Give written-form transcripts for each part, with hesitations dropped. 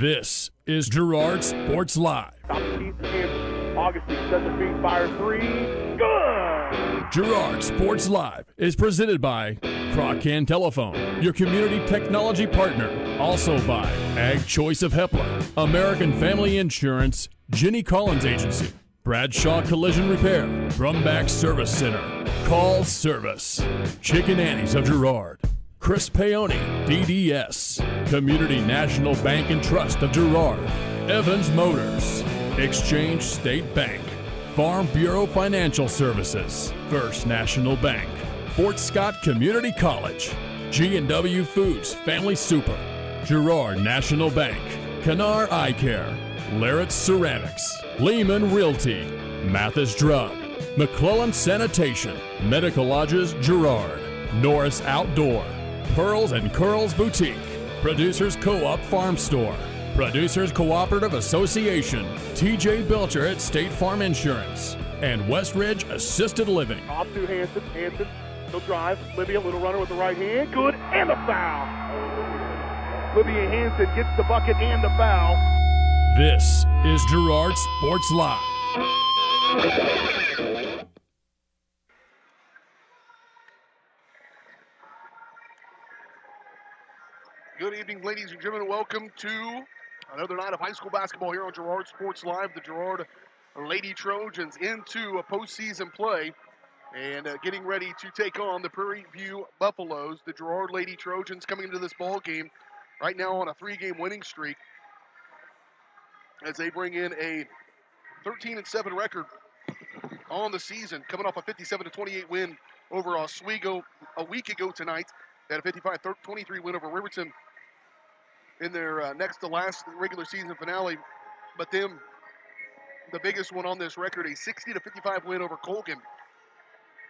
This is Girard Sports Live. Top of the teeth and Augustine sets a feet, fire three. Good! Girard Sports Live is presented by Crocan Telephone, your community technology partner. Also by Ag Choice of Hepler, American Family Insurance, Jenny Collins Agency, Bradshaw Collision Repair, Brumback Service Center, Call Service, Chicken Annie's of Girard, Chris Paoni, DDS, Community National Bank and Trust of Girard, Evans Motors, Exchange State Bank, Farm Bureau Financial Services, First National Bank, Fort Scott Community College, G&W Foods Family Super, Girard National Bank, Canar Eye Care, Larrett Ceramics, Lehman Realty, Mathis Drug, McClellan Sanitation, Medical Lodges Girard, Norris Outdoor, Pearls and Curls Boutique, Producers Co-op Farm Store, Producers Cooperative Association, TJ Belcher at State Farm Insurance, and Westridge Assisted Living. Off to Hanson. Hanson, he'll drive. Libya, little runner with the right hand. Good, and the foul. Libya Hanson gets the bucket and the foul. This is Girard Sports Live. Good evening, ladies and gentlemen. Welcome to another night of high school basketball here on Girard Sports Live. The Girard Lady Trojans into a postseason play and getting ready to take on the Prairie View Buffaloes. The Girard Lady Trojans coming into this ball game right now on a 3-game winning streak as they bring in a 13-7 record on the season, coming off a 57-28 win over Oswego a week ago tonight. They had a 55-23 win over Riverton in their next to last regular season finale. But then the biggest one on this record, a 60-55 win over Colgan.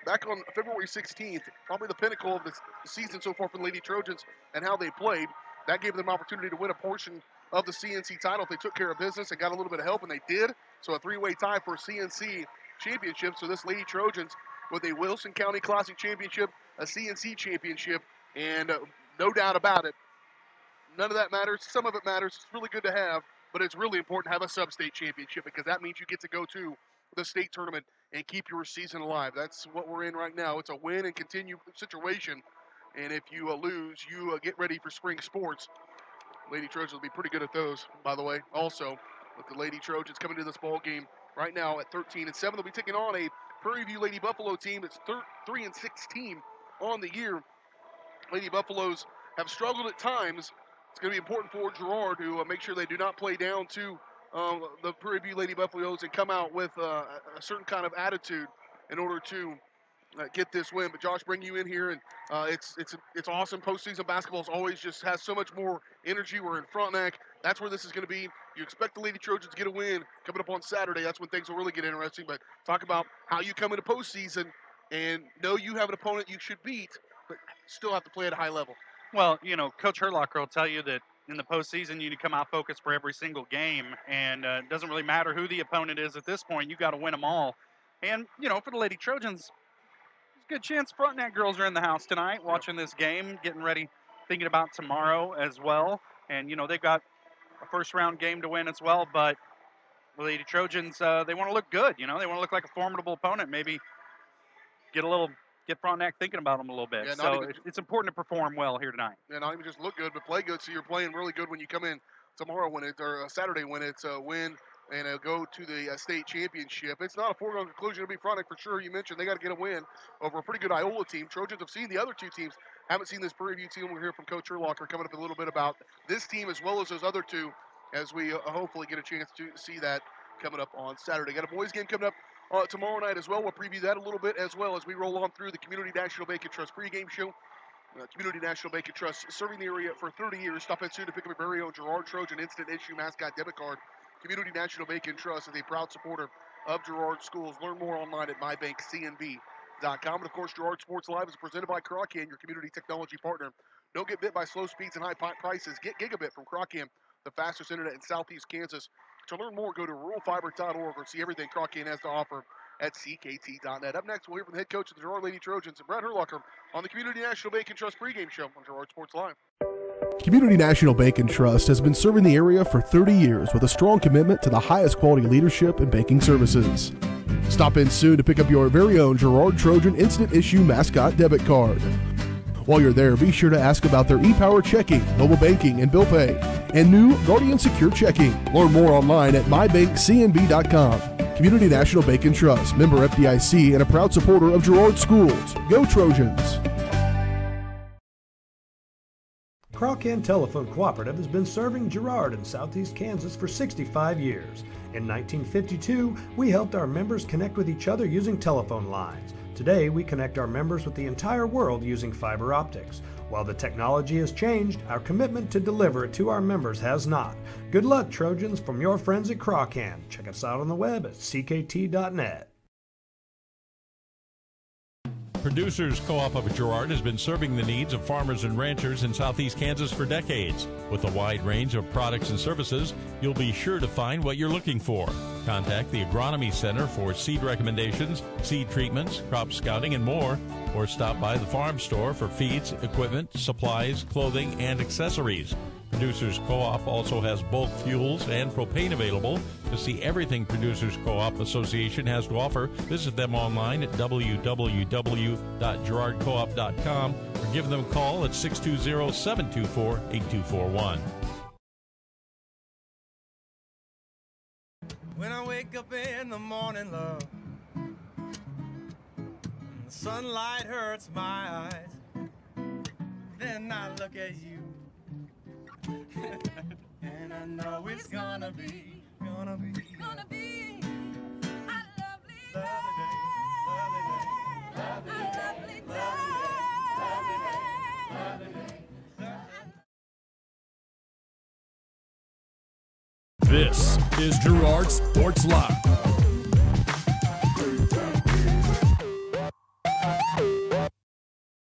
Back on February 16th, probably the pinnacle of the season so far for the Lady Trojans and how they played. That gave them an opportunity to win a portion of the CNC title if they took care of business and got a little bit of help, and they did. So a 3-way tie for CNC championship. So this Lady Trojans with a Wilson County Classic championship, a CNC championship, and no doubt about it, none of that matters. Some of it matters. It's really good to have, but it's really important to have a sub-state championship because that means you get to go to the state tournament and keep your season alive. That's what we're in right now. It's a win and continue situation, and if you lose, you get ready for spring sports. Lady Trojans will be pretty good at those, by the way. Also, with the Lady Trojans coming to this ball game right now at 13-7, they'll be taking on a Prairie View Lady Buffalo team that's 3-6 team on the year. Lady Buffaloes have struggled at times. It's going to be important for Girard to make sure they do not play down to the Prairie View Lady Buffaloes and come out with a certain kind of attitude in order to get this win. But Josh, bring you in here, and it's awesome. Postseason basketball always just has so much more energy. We're in Frontenac. That's where this is going to be. You expect the Lady Trojans to get a win coming up on Saturday. That's when things will really get interesting. But talk about how you come into postseason and know you have an opponent you should beat, but still have to play at a high level. Well, you know, Coach Herlocker will tell you that in the postseason you need to come out focused for every single game, and it doesn't really matter who the opponent is at this point. You got to win them all. And, you know, for the Lady Trojans, there's a good chance Frontenac girls are in the house tonight watching this game, getting ready, thinking about tomorrow as well. And, you know, they've got a first-round game to win as well, but the Lady Trojans, they want to look good, you know. They want to look like a formidable opponent, maybe get Frontenac thinking about them a little bit. Yeah, so it's important to perform well here tonight. Yeah, not even just look good, but play good. So you're playing really good when you come in tomorrow or Saturday when it's a win and go to the state championship. It's not a foregone conclusion to be Frontenac for sure. You mentioned they got to get a win over a pretty good Iola team. Trojans have seen the other two teams. Haven't seen this Prairie View team. We'll hear from Coach Herlocker coming up a little bit about this team as well as those other two as we hopefully get a chance to see that coming up on Saturday. Got a boys game coming up tomorrow night as well. We'll preview that a little bit as well as we roll on through the Community National Bank and Trust pregame show. Community National Bank and Trust serving the area for 30 years. Stop in soon to pick up a very own Girard Trojan Instant Issue Mascot Debit Card. Community National Bank and Trust is a proud supporter of Girard schools. Learn more online at mybankcnb.com. And of course, Girard Sports Live is presented by Crocan, your community technology partner. Don't get bit by slow speeds and high prices. Get gigabit from Crocan, the fastest internet in Southeast Kansas. To learn more, go to ruralfiber.org or see everything Crocan has to offer at ckt.net. Up next, we'll hear from the head coach of the Girard Lady Trojans, Brad Herlocker, on the Community National Bank and Trust pregame show on Girard Sports Live. Community National Bank and Trust has been serving the area for 30 years with a strong commitment to the highest quality leadership and banking services. Stop in soon to pick up your very own Girard Trojan Instant Issue Mascot Debit Card. While you're there, be sure to ask about their e-Power checking, mobile banking, and bill pay, and new Guardian Secure Checking. Learn more online at mybankcnb.com. Community National Bank and Trust, member FDIC, and a proud supporter of Girard Schools. Go Trojans! Crocan Telephone Cooperative has been serving Girard in southeast Kansas for 65 years. In 1952, we helped our members connect with each other using telephone lines. Today, we connect our members with the entire world using fiber optics. While the technology has changed, our commitment to deliver it to our members has not. Good luck, Trojans, from your friends at Crocan. Check us out on the web at ckt.net. Producers Co-op of Girard has been serving the needs of farmers and ranchers in southeast Kansas for decades. With a wide range of products and services, you'll be sure to find what you're looking for. Contact the Agronomy Center for seed recommendations, seed treatments, crop scouting, and more, or stop by the farm store for feeds, equipment, supplies, clothing, and accessories. Producers Co-op also has bulk fuels and propane available. To see everything Producers Co-op Association has to offer, visit them online at www.girardcoop.com or give them a call at 620-724-8241. When I wake up in the morning, love, and the sunlight hurts my eyes, then I look at you. And I know it's gonna be a lovely day, lovely day. This is Girard Sports Live.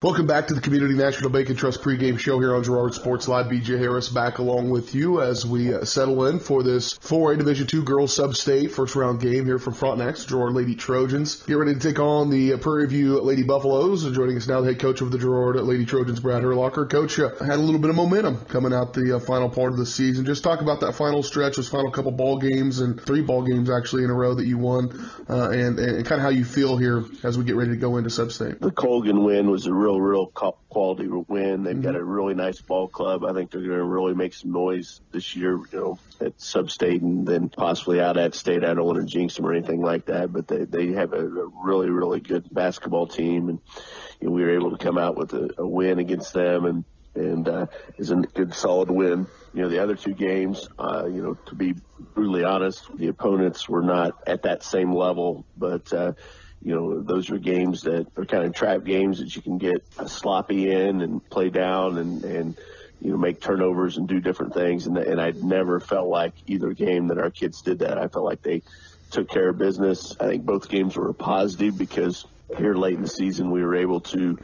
Welcome back to the Community National Bank and Trust pregame show here on Girard Sports Live. BJ Harris back along with you as we settle in for this 4A Division II girls sub-state first round game here from Frontenac's Girard Lady Trojans. Get ready to take on the Prairie View Lady Buffaloes. Joining us now, the head coach of the Girard Lady Trojans, Brad Herlocker. Coach, had a little bit of momentum coming out the final part of the season. Just talk about that final stretch, those final couple ball games, and 3 ball games actually in a row that you won, and kind of how you feel here as we get ready to go into sub-state. The Colgan win was a real quality win. They've got a really nice ball club. I think they're going to really make some noise this year, at sub-state and then possibly out at state. I don't want to jinx them or anything like that, but they have a really, really good basketball team, and we were able to come out with a win against them, and is a good, solid win. The other 2 games, to be brutally honest, the opponents were not at that same level, but those are games that are kind of trap games that you can get sloppy in and play down and make turnovers and do different things. And I never felt like either game that our kids did that. I felt like they took care of business. I think both games were a positive because here late in the season we were able to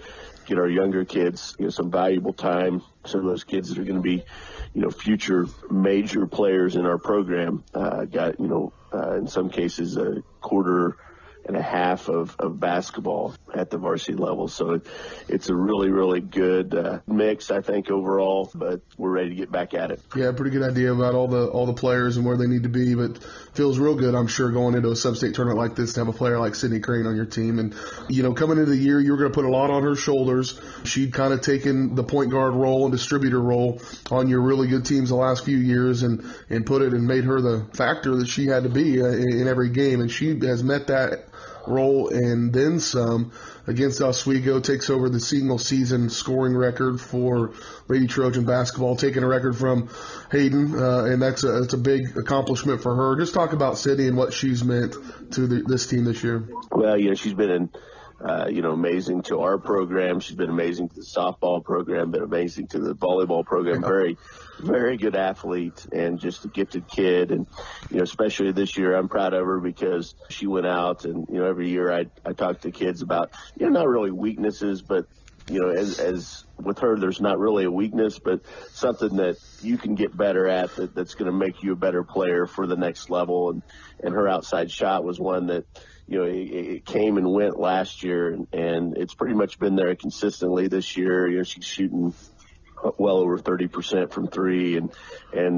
get our younger kids some valuable time. Some of those kids that are going to be future major players in our program got in some cases a quarter and a half of basketball at the varsity level. So it's a really, really good mix, I think, overall, but we're ready to get back at it. Yeah, pretty good idea about all the players and where they need to be, but feels real good, I'm sure, going into a sub-state tournament like this to have a player like Sydney Crane on your team. And, coming into the year, you were going to put a lot on her shoulders. She'd kind of taken the point guard role and distributor role on your really good teams the last few years and put it and made her the factor that she had to be in every game, and she has met that role and then some. Against Oswego, takes over the single season scoring record for Lady Trojan basketball, taking a record from Hayden, and that's a big accomplishment for her. Just talk about Sydney and what she's meant to this team this year. Well, she's been amazing to our program. She's been amazing to the softball program, been amazing to the volleyball program. Very, very good athlete and just a gifted kid. And, especially this year, I'm proud of her because she went out and, every year I talk to kids about, not really weaknesses, but, as with her, there's not really a weakness, but something that you can get better at that's going to make you a better player for the next level. And her outside shot was one that, it came and went last year, and it's pretty much been there consistently this year. She's shooting well over 30% from three. And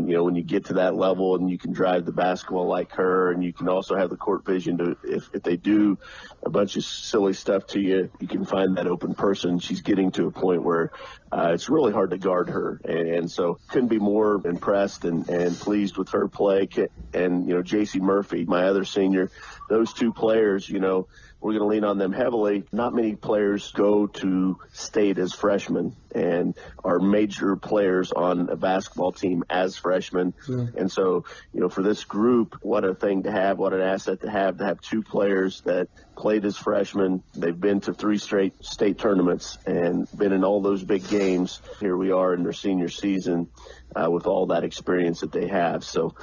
when you get to that level and you can drive the basketball like her, and you can also have the court vision to, if they do a bunch of silly stuff to you, you can find that open person. She's getting to a point where it's really hard to guard her. And so couldn't be more impressed and pleased with her play. And, J.C. Murphy, my other senior, those two players, we're going to lean on them heavily. Not many players go to state as freshmen and are major players on a basketball team as freshmen. Yeah. And so, for this group, what a thing to have, what an asset to have two players that played as freshmen. They've been to 3 straight state tournaments and been in all those big games. Here we are in their senior season with all that experience that they have. So,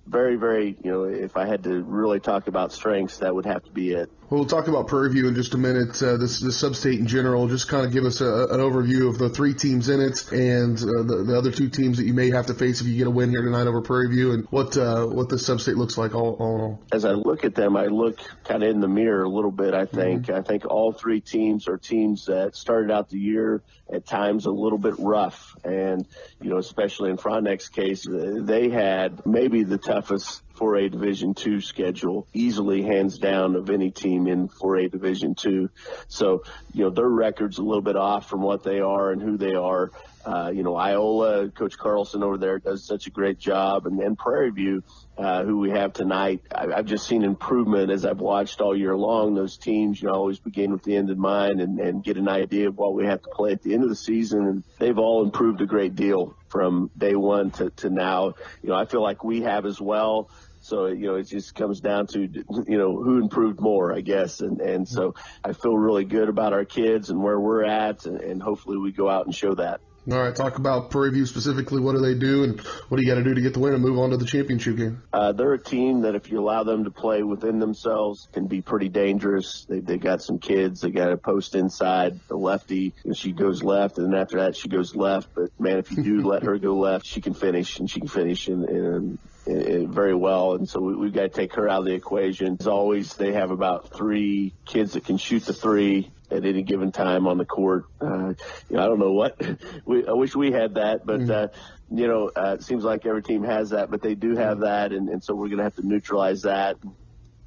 very, very, if I had to really talk about strengths, that would have to be it. Well, we'll talk about Prairie View in just a minute. This sub-state in general, just kind of give us an overview of the 3 teams in it and the other 2 teams that you may have to face if you get a win here tonight over Prairie View, and what the sub-state looks like all in all. As I look at them, I look kind of in the mirror a little bit, I think. Mm-hmm. I think all 3 teams are teams that started out the year at times a little bit rough. And, especially in Frontenac's case, they had maybe the toughest 4A Division II schedule, easily hands down of any team in 4A Division II. So, their record's a little bit off from what they are and who they are. Iola, Coach Carlson over there does such a great job. And then Prairie View, who we have tonight, I've just seen improvement as I've watched all year long. Those teams, always begin with the end in mind and get an idea of what we have to play at the end of the season. And they've all improved a great deal from day one to now. I feel like we have as well. So, it just comes down to, who improved more, I guess. And so I feel really good about our kids and where we're at, and hopefully we go out and show that. All right, talk about Prairie View specifically. What do they do, and what do you got to do to get the win and move on to the championship game? They're a team that if you allow them to play within themselves can be pretty dangerous. They got some kids. They got a post inside, the lefty, and she goes left, and then after that she goes left. But, man, if you do let her go left, she can finish, and she can finish in very well. And so we've got to take her out of the equation. As always, they have about 3 kids that can shoot the 3 at any given time on the court. I don't know what I wish we had that, but it seems like every team has that, but they do have that, and so we're going to have to neutralize that.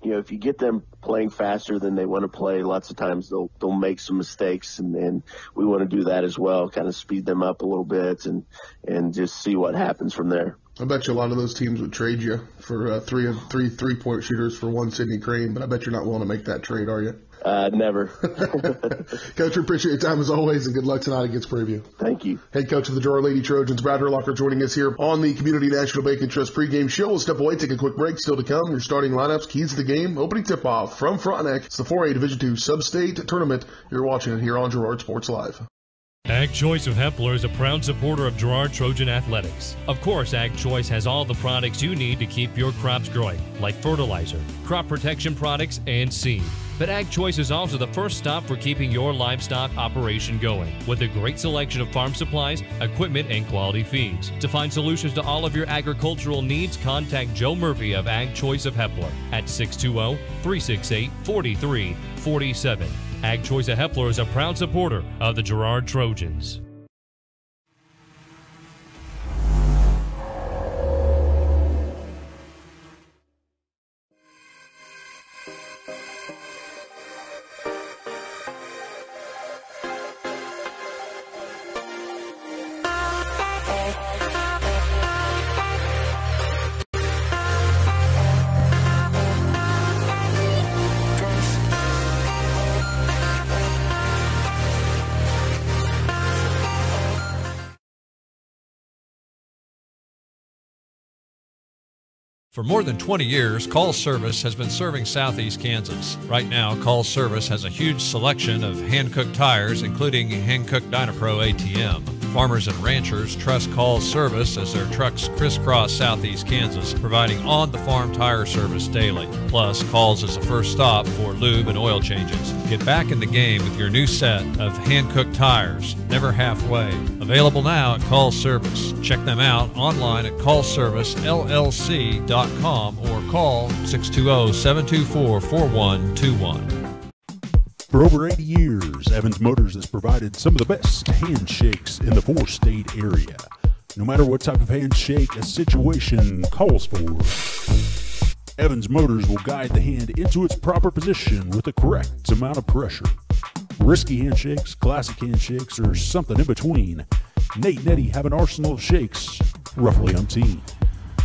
If you get them playing faster than they want to play, lots of times they'll make some mistakes, and we want to do that as well, kind of speed them up a little bit and just see what happens from there. I bet you a lot of those teams would trade you for three-point shooters for 1 Sydney Crane, but I bet you're not willing to make that trade, are you? Never. Coach, we appreciate your time as always, and good luck tonight against Prairie View. Thank you. Head coach of the Girard Lady Trojans, Brad Herlocker, joining us here on the Community National Bank & Trust pregame show. We'll step away, take a quick break. Still to come, your starting lineups, keys to the game, opening tip-off from Frontenac. It's the 4A Division II Sub-State Tournament. You're watching it here on Girard Sports Live. Ag Choice of Hepler is a proud supporter of Girard Trojan athletics. Of course, Ag Choice has all the products you need to keep your crops growing, like fertilizer, crop protection products, and seed. But Ag Choice is also the first stop for keeping your livestock operation going, with a great selection of farm supplies, equipment, and quality feeds. To find solutions to all of your agricultural needs, contact Joe Murphy of Ag Choice of Hepler at 620-368-4347. Ag Choice of Hepler is a proud supporter of the Girard Trojans. For more than 20 years, Call Service has been serving Southeast Kansas. Right now, Call Service has a huge selection of hand-cooked tires, including hand-cooked Dynapro ATM. Farmers and ranchers trust Call Service as their trucks crisscross Southeast Kansas, providing on-the-farm tire service daily. Plus, Call's is the first stop for lube and oil changes. Get back in the game with your new set of hand-cooked tires, never halfway. Available now at Call Service. Check them out online at callservicellc.com or call 620-724-4121. For over 80 years, Evans Motors has provided some of the best handshakes in the four-state area. No matter what type of handshake a situation calls for, Evans Motors will guide the hand into its proper position with the correct amount of pressure. Risky handshakes, classic handshakes, or something in between, Nate and Eddie have an arsenal of shakes, roughly umpteen.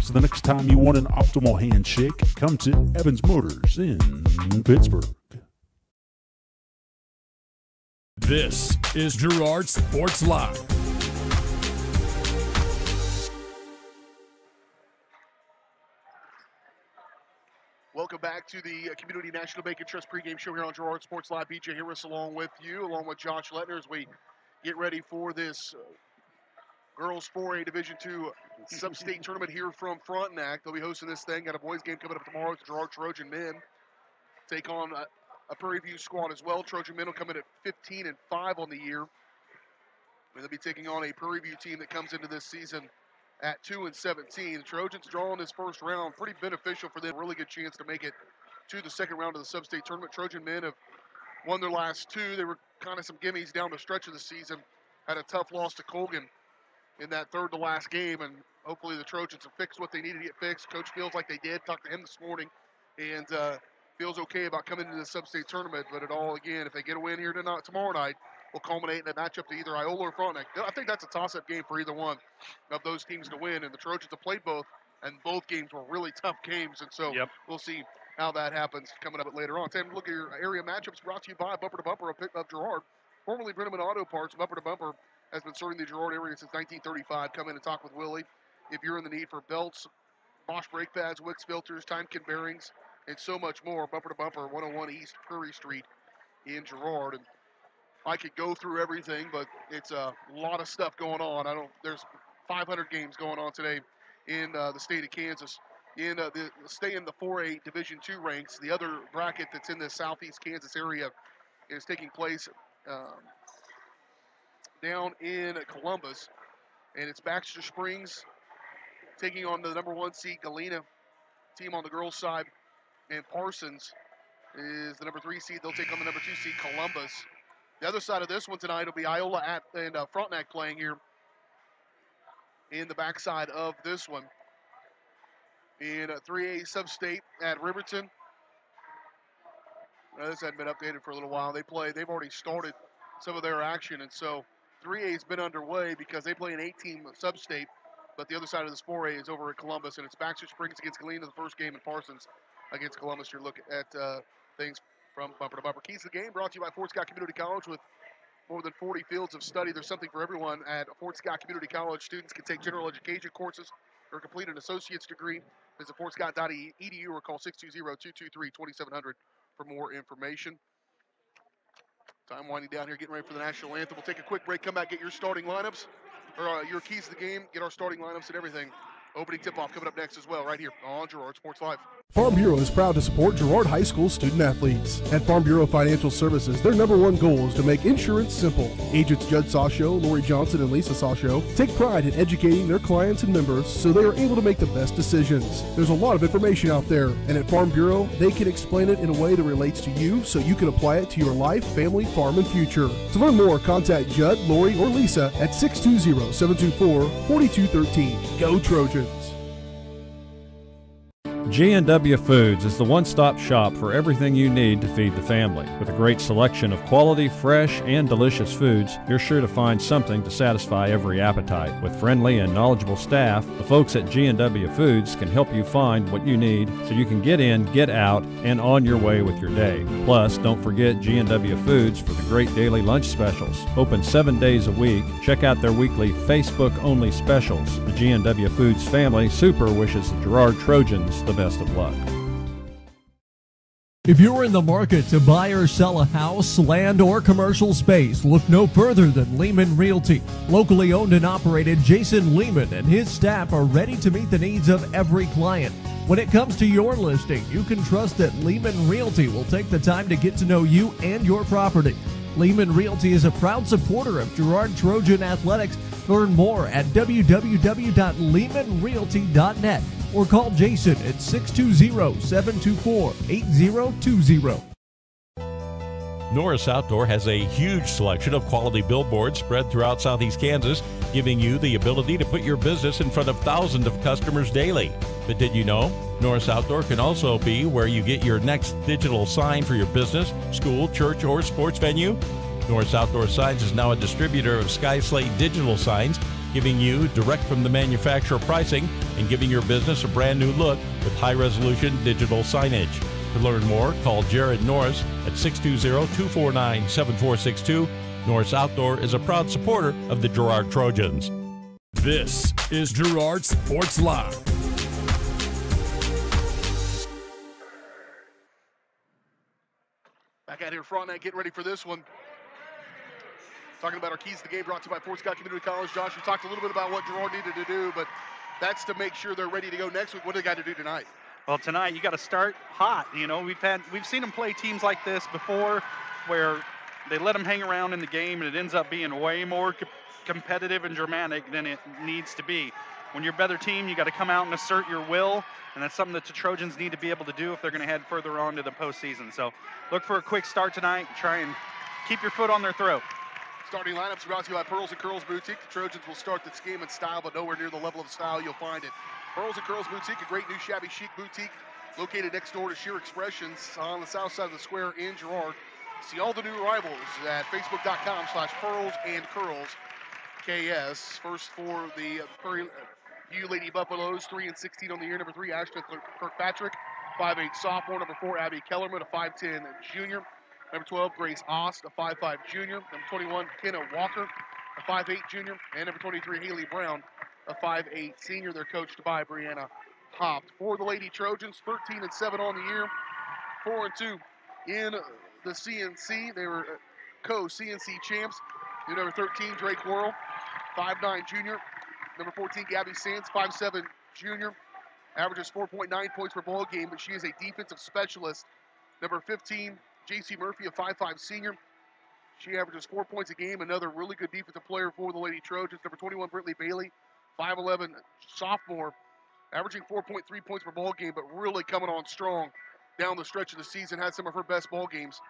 So the next time you want an optimal handshake, come to Evans Motors in Pittsburgh. This is Girard Sports Live. Welcome back to the Community National Bank and Trust pregame show here on Girard Sports Live. BJ Harris along with you, along with Josh Lettner, as we get ready for this girls 4A Division II sub-state tournament here from Frontenac. They'll be hosting this thing. Got a boys game coming up tomorrow. The Girard Trojan men take on a Prairie View squad as well. Trojan men will come in at 15-5 on the year. They'll be taking on a Prairie View team that comes into this season at 2-17. The Trojans drawing this first round, pretty beneficial for them. Really good chance to make it to the second round of the sub-state tournament. Trojan men have won their last two. They were kind of some gimmies down the stretch of the season. Had a tough loss to Colgan in that third to last game, and hopefully the Trojans have fixed what they needed to get fixed. Coach feels like they did. Talked to him this morning, and feels okay about coming into the sub-state tournament. But it all, again, if they get a win here tomorrow night, will culminate in a matchup to either Iola or Frontenac. I think that's a toss-up game for either one of those teams to win, and the Trojans have played both, and both games were really tough games, and so we'll see how that happens coming up later on. Tim, look at your area matchups brought to you by Bumper to Bumper of Girard, formerly Brenneman Auto Parts. Bumper to Bumper has been serving the Girard area since 1935. Come in and talk with Willie if you're in the need for belts, Bosch brake pads, Wicks filters, Timekin bearings, and so much more. Bumper to Bumper, 101 East Prairie Street in Girard. And I could go through everything, but it's a lot of stuff going on. There's 500 games going on today in the state of Kansas. Stay in the 4A Division II ranks. The other bracket that's in the southeast Kansas area is taking place down in Columbus, and it's Baxter Springs taking on the number 1 seed Galena team on the girls' side, and Parsons is the number 3 seed. They'll take on the number 2 seed Columbus. The other side of this one tonight will be Iola and Frontenac playing here in the backside of this one. In 3A sub-state at Riverton. This hadn't been updated for a little while. They've already started some of their action, and so 3A has been underway because they play an 8-team sub-state, but the other side of this 4A is over at Columbus, and it's Baxter Springs against Galena the first game, and Parsons against Columbus. You're looking at things from Bumper to Bumper. Keys to the Game brought to you by Fort Scott Community College. With more than 40 fields of study, there's something for everyone at Fort Scott Community College. Students can take general education courses or complete an associate's degree. Visit fortscott.edu or call 620-223-2700 for more information. Time winding down here, getting ready for the national anthem. We'll take a quick break, come back, get your starting lineups, or your keys to the game, get our starting lineups and everything. Opening tip-off coming up next as well, right here on Girard Sports Live. Farm Bureau is proud to support Girard High School student-athletes. At Farm Bureau Financial Services, their #1 goal is to make insurance simple. Agents Judd Sasho, Lori Johnson, and Lisa Sasho take pride in educating their clients and members so they are able to make the best decisions. There's a lot of information out there, and at Farm Bureau, they can explain it in a way that relates to you so you can apply it to your life, family, farm, and future. To learn more, contact Judd, Lori, or Lisa at 620-724-4213. Go Trojans! G&W Foods is the one-stop shop for everything you need to feed the family. With a great selection of quality, fresh, and delicious foods, you're sure to find something to satisfy every appetite. With friendly and knowledgeable staff, the folks at G&W Foods can help you find what you need so you can get in, get out, and on your way with your day. Plus, don't forget G&W Foods for the great daily lunch specials. Open 7 days a week. Check out their weekly Facebook-only specials. The G&W Foods family super wishes the Girard Trojans the best of luck. If you're in the market to buy or sell a house, land, or commercial space, look no further than Lehman Realty. Locally owned and operated, Jason Lehman and his staff are ready to meet the needs of every client. When it comes to your listing, you can trust that Lehman Realty will take the time to get to know you and your property. Lehman Realty is a proud supporter of Girard Trojan Athletics. Learn more at www.lehmanrealty.net or call Jason at 620-724-8020. Norris Outdoor has a huge selection of quality billboards spread throughout southeast Kansas, giving you the ability to put your business in front of thousands of customers daily. But did you know? Norris Outdoor can also be where you get your next digital sign for your business, school, church, or sports venue. Norris Outdoor Signs is now a distributor of Sky Slate digital signs, giving you direct from the manufacturer pricing and giving your business a brand new look with high-resolution digital signage. To learn more, call Jared Norris at 620-249-7462. Norris Outdoor is a proud supporter of the Girard Trojans. This is Girard Sports Live. Back out here, Frontenac, getting ready for this one. Talking about our keys to the game, brought to you by Fort Scott Community College. Josh, you talked a little bit about what Girard needed to do, but that's to make sure they're ready to go next week. What do they got to do tonight? Well, tonight you got to start hot. You know, we've seen them play teams like this before, where they let them hang around in the game, and it ends up being way more competitive and dramatic than it needs to be. When you're a better team, you got to come out and assert your will, and that's something that the Trojans need to be able to do if they're going to head further on to the postseason. So look for a quick start tonight. Try and keep your foot on their throat. Starting lineups brought to you by Pearls and Curls Boutique. The Trojans will start this game in style, but nowhere near the level of style you'll find it. Pearls and Curls Boutique, a great new shabby chic boutique located next door to Sheer Expressions on the south side of the square in Girard. See all the new arrivals at facebook.com/pearlsandcurlsks. First for the Prairie View Lady Buffaloes, 3-16 on the year. Number 3, Ashton Kirkpatrick. 5'8" sophomore. Number 4, Abby Kellerman, a 5'10" junior. Number 12, Grace Ost, a 5'5" junior. Number 21, Kenna Walker, a 5'8" junior. And number 23, Haley Brown, a 5'8" senior. They're coached by Brianna Hopt. For the Lady Trojans, 13-7 on the year, 4-2 in the CNC. They were co-CNC champs. New number 13, Drake Worrell, 5'9" junior. Number 14, Gabby Sands, 5'7" junior. Averages 4.9 points per ball game, but she is a defensive specialist. Number 15, J.C. Murphy, a 5'5" senior. She averages 4 points a game, another really good defensive player for the Lady Trojans. Number 21, Brittany Bailey, 5'11" sophomore, averaging 4.3 points per ball game, but really coming on strong down the stretch of the season. Had some of her best ball games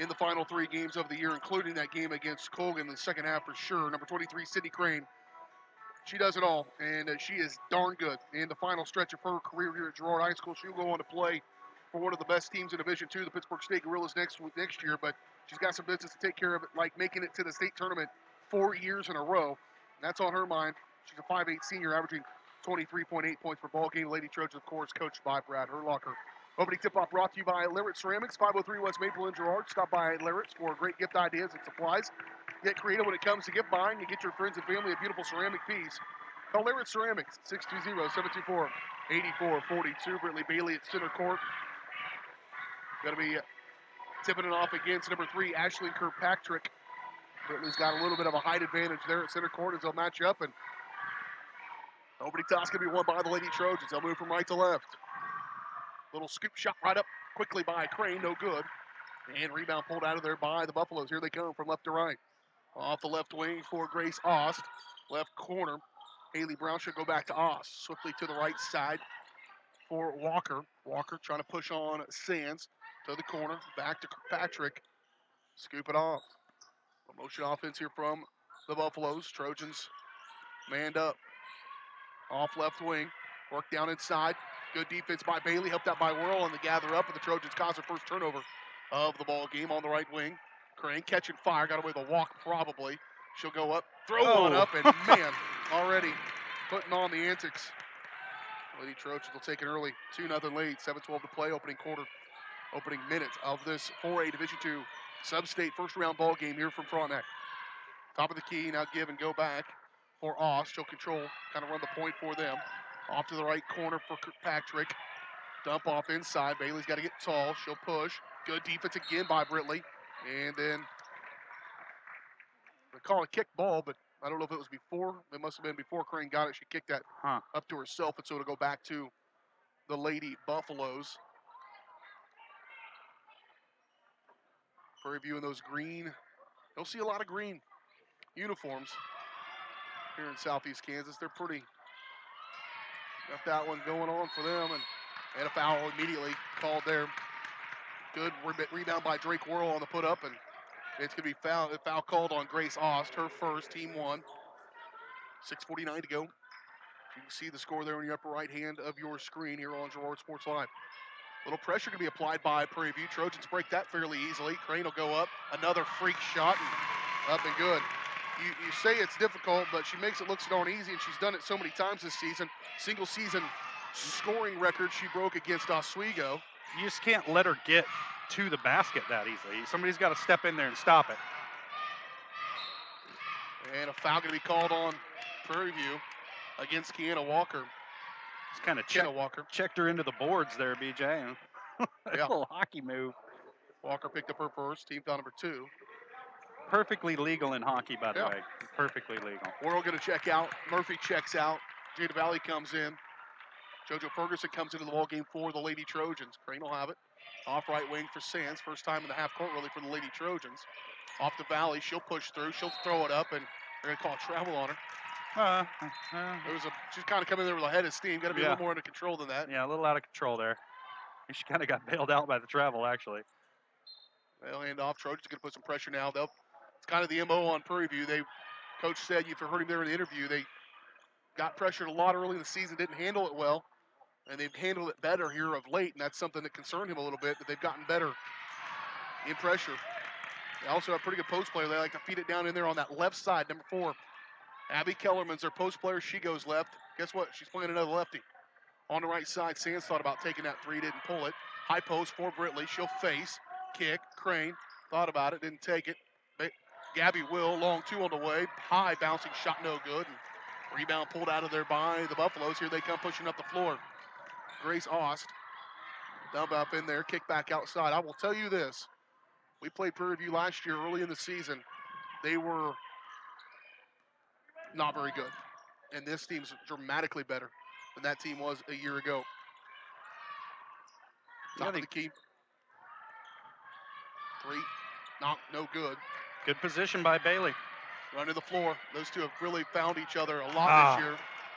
in the final 3 games of the year, including that game against Colgan in the second half for sure. Number 23, Sydney Crane. She does it all, and she is darn good in the final stretch of her career here at Girard High School. She'll go on to play for one of the best teams in Division II, the Pittsburgh State Gorillas, next year, but she's got some business to take care of, like making it to the state tournament 4 years in a row. And that's on her mind. She's a 5'8" senior, averaging 23.8 points per ball game. Lady Trojans, of course, coached by Brad Herlocker. Opening tip-off brought to you by Lyritt Ceramics, 503 West Maple in Girard. Stop by Lyritt for great gift ideas and supplies. Get creative when it comes to gift buying and get your friends and family a beautiful ceramic piece. Call Lyritt Ceramics, 620-724-8442. Brittany Bailey at center court. Going to be tipping it off against number 3, Ashley Kirkpatrick. Brittany's got a little bit of a height advantage there at center court as they'll match up. And opening toss going to be won by the Lady Trojans. They'll move from right to left. Little scoop shot right up quickly by Crane, no good. And rebound pulled out of there by the Buffaloes. Here they come from left to right. Off the left wing for Grace Ost. Left corner, Haley Brown should go back to Ost. Swiftly to the right side for Walker. Walker trying to push on Sands to the corner. Back to Kirkpatrick. Scoop it off. A motion offense here from the Buffaloes. Trojans manned up. Off left wing. Work down inside. Good defense by Bailey. Helped out by Worrell, and the gather up, and the Trojans cause their first turnover of the ball game on the right wing. Crane catching fire. Got away with a walk probably. She'll go up. Throw one up, and man, already putting on the antics. Lady Trojans will take an early 2-0 lead. 7:12 to play. Opening minutes of this 4A Division II sub-state first-round ball game here from Frontenac. Top of the key, now give and go back for Ost. She'll control, kind of run the point for them. Off to the right corner for Kirkpatrick. Dump off inside. Bailey's got to get tall. She'll push. Good defense again by Britley. And then they call it a kick ball, but I don't know if it was before. It must have been before Crane got it. She kicked that up to herself, and so it'll go back to the Lady Buffaloes. Prairie View in those green. You'll see a lot of green uniforms here in Southeast Kansas. They're pretty. Got that one going on for them, and a foul immediately called there Good rebound by Drake Worrell on the put up, and it's going to be foul called on Grace Ost, her first, team 1. 6:49 to go. You can see the score there in the upper right hand of your screen here on Girard Sports Live. Little pressure to be applied by Prairie View. Trojans break that fairly easily. Crane will go up. Another freak shot, and up and good. You say it's difficult, but she makes it look so darn easy, and she's done it so many times this season. Single season scoring record she broke against Oswego. You just can't let her get to the basket that easily. Somebody's got to step in there and stop it. And a foul going to be called on Prairie View against Kiana Walker. Just kind of checked her into the boards there, BJ. A little hockey move. Walker picked up her first, team foul number 2. Perfectly legal in hockey, by the way. Perfectly legal. Worrell going to check out. Murphy checks out. Jada Valley comes in. JoJo Ferguson comes into the ball game for the Lady Trojans. Crane will have it. Off right wing for Sands. First time in the half court really for the Lady Trojans. Off to Valley. She'll push through. She'll throw it up, and they're going to call travel on her. She's kind of coming there with a head of steam. Got to be a little more under control than that. Yeah, a little out of control there. She kind of got bailed out by the travel, actually. They'll hand off. Trojans going to put some pressure now. It's kind of the MO on Prairie View. Coach said, if you heard him there in the interview, they got pressured a lot early in the season, didn't handle it well, and they've handled it better here of late, and that's something that concerned him a little bit, that they've gotten better in pressure. They also have a pretty good post player. They like to feed it down in there on that left side, number 4. Abby Kellerman's their post player. She goes left. Guess what? She's playing another lefty. On the right side, Sands thought about taking that 3, didn't pull it. High post for Britley. She'll face, kick, Crane. Thought about it, didn't take it. But Gabby will, long 2 on the way. High bouncing shot, no good. And rebound pulled out of there by the Buffaloes. Here they come pushing up the floor. Grace Ost. Dump up in there, kick back outside. I will tell you this. We played Prairie View last year early in the season. They were not very good. And this team's dramatically better than that team was a year ago. Top of the key. 3, no good. Good position by Bailey. Run to the floor. Those two have really found each other a lot this year.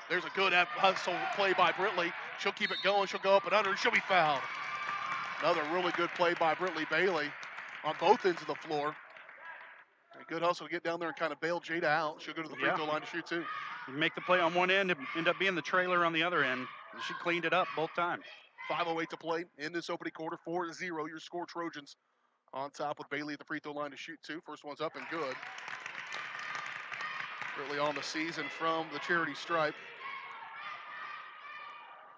There's a good hustle play by Britley. She'll keep it going. She'll go up and under, and she'll be fouled. Another really good play by Britley Bailey on both ends of the floor. A good hustle to get down there and kind of bail Jada out. She'll go to the free throw line to shoot 2. You make the play on one end, end up being the trailer on the other end. She cleaned it up both times. 5:08 to play in this opening quarter. 4-0 your score. Trojans on top with Bailey at the free throw line to shoot 2. First one's up and good. Really on the season from the charity stripe.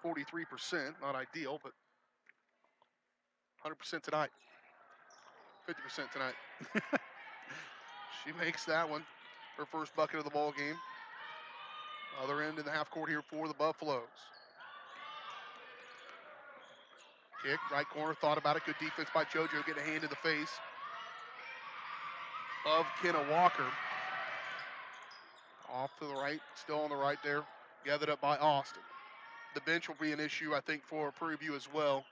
43%, not ideal, but 100% tonight. 50% tonight. She makes that one. Her first bucket of the ball game. Other end in the half court here for the Buffaloes. Kick, right corner, thought about it. Good defense by JoJo, getting a hand in the face of Kenna Walker. Off to the right, still on the right there. Gathered up by Austin. The bench will be an issue, I think, for Prairie View as well.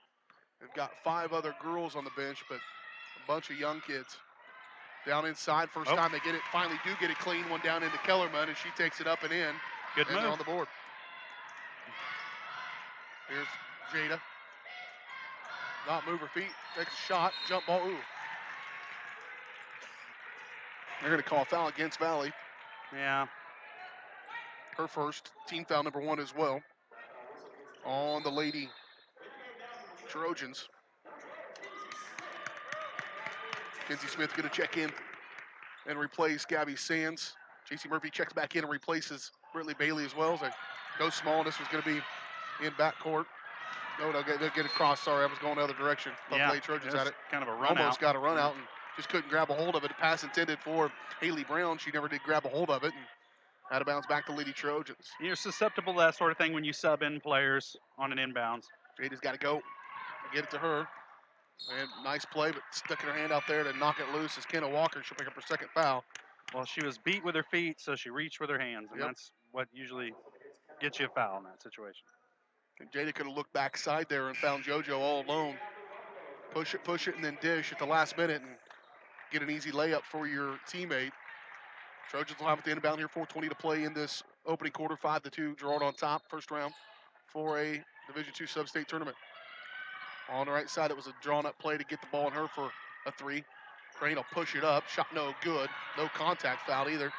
They've got 5 other girls on the bench, but a bunch of young kids. Down inside, first time they finally do get it clean. One down into Kellerman, and she takes it up and in. Good move. They're on the board. Here's Jada. Not move her feet, takes a shot, jump ball, ooh. They're going to call a foul against Valley. Yeah. Her first, team foul number 1 as well. On the Lady Trojans. Kenzie Smith going to check in and replace Gabby Sands. JC Murphy checks back in and replaces Britley Bailey as well. As they go small, and this was going to be in backcourt. No, they'll get across. Sorry, I was going the other direction. Yeah, Lady Trojans had it. Kind of a run Almost out. got a run out and just couldn't grab a hold of it. A pass intended for Haley Brown. She never did grab a hold of it. And out of bounds back to Lady Trojans. You're susceptible to that sort of thing when you sub in players on an inbounds. Jada's got to go. Get it to her. And nice play, but sticking her hand out there to knock it loose is Kenna Walker. She'll pick up her second foul. Well, she was beat with her feet, so she reached with her hands, and that's what usually gets you a foul in that situation. And Jada could have looked backside there and found JoJo all alone. Push it, and then dish at the last minute and get an easy layup for your teammate. Trojans will have it the inbound here. 4:20 to play in this opening quarter. 5-2. Girard on top. First round for a Division II sub-state tournament. On the right side, it was a drawn-up play to get the ball in her for a three. Crane will push it up. Shot no good. No contact foul either.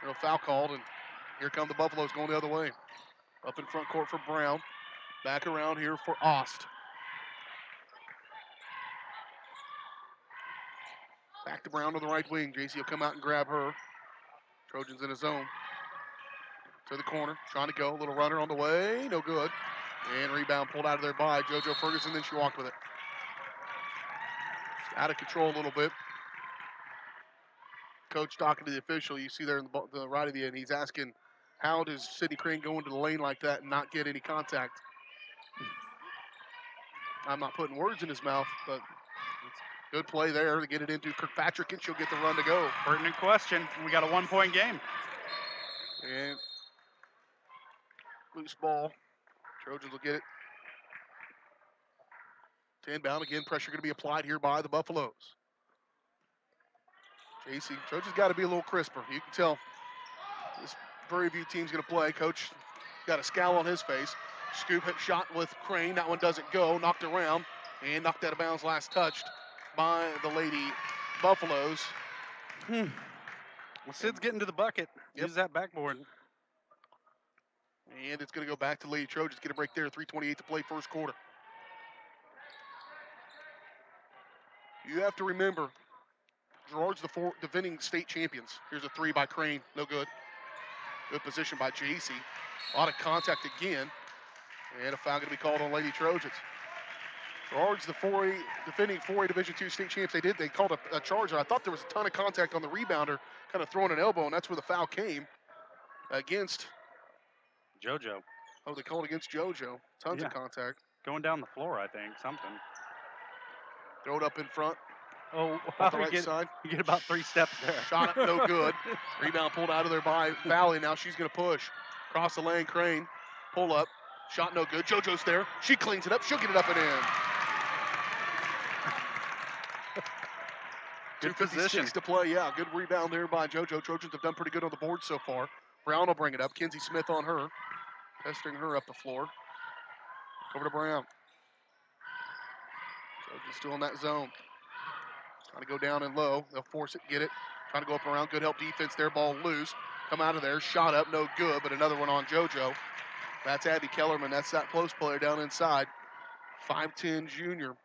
No foul called, and here come the Buffaloes going the other way. Up in front court for Brown. Back around here for Ost. Back to Brown on the right wing. JC will come out and grab her. Trojans in his zone. To the corner, trying to go. Little runner on the way, no good. And rebound pulled out of there by JoJo Ferguson, then she walked with it. Out of control a little bit. Coach talking to the official, you see there in the right of the end, he's asking, how does Sydney Crane go into the lane like that and not get any contact? I'm not putting words in his mouth, but good play there to get it into Kirkpatrick, and she'll get the run to go. Pertinent question. We got a 1-point game. And loose ball. Trojans will get it. 10 bound again. Pressure going to be applied here by the Buffaloes. JC, Trojans got to be a little crisper. You can tell this Prairie View team's going to play. Coach got a scowl on his face. Scoop hit shot with Crane. That one doesn't go. Knocked around and knocked out of bounds last touched by the Lady Buffaloes. Well, Sid's getting to the bucket. Yep. Use that backboard. And it's going to go back to Lady Trojans. Get a break there. 3:28 to play first quarter. You have to remember, Girard's the defending state champions. Here's a three by Crane. No good. Good position by JC. A lot of contact again. And a foul going to be called on Lady Trojans. Girard's the defending 4A Division II state champs. They called a charge, and I thought there was a ton of contact on the rebounder, kind of throwing an elbow, and that's where the foul came against JoJo. Oh, they called against JoJo. Tons of contact. Going down the floor, I think, something. Throw it up in front. Oh, on the right side. You get about 3 steps there. Shot up, no good. Rebound pulled out of there by Valley. Now she's going to push. Cross the lane, Crane. Pull up. Shot no good. JoJo's there. She cleans it up. She'll get it up and in. Good position. To play, yeah. Good rebound there by JoJo. Trojans have done pretty good on the board so far. Brown will bring it up. Kenzie Smith on her. Testing her up the floor. Over to Brown. Trojans still in that zone. Trying to go down and low. They'll force it, get it. Trying to go up around. Good help defense there. Ball loose. Come out of there. Shot up, no good, but another one on JoJo. That's Abby Kellerman. That's that post player down inside. 5'10" junior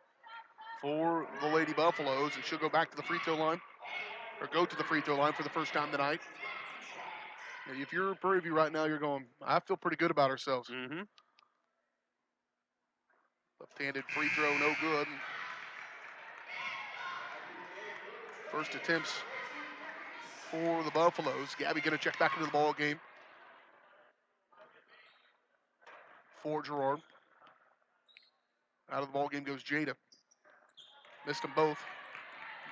for the Lady Buffaloes, and she'll go back to the free throw line, or go to the free throw line for the first time tonight. If you're Prairie View right now, you're going, I feel pretty good about ourselves. Mm-hmm. Left-handed free throw, no good. First attempts for the Buffaloes. Gabby going to check back into the ball game for Girard. Out of the ball game goes Jada. Missed them both.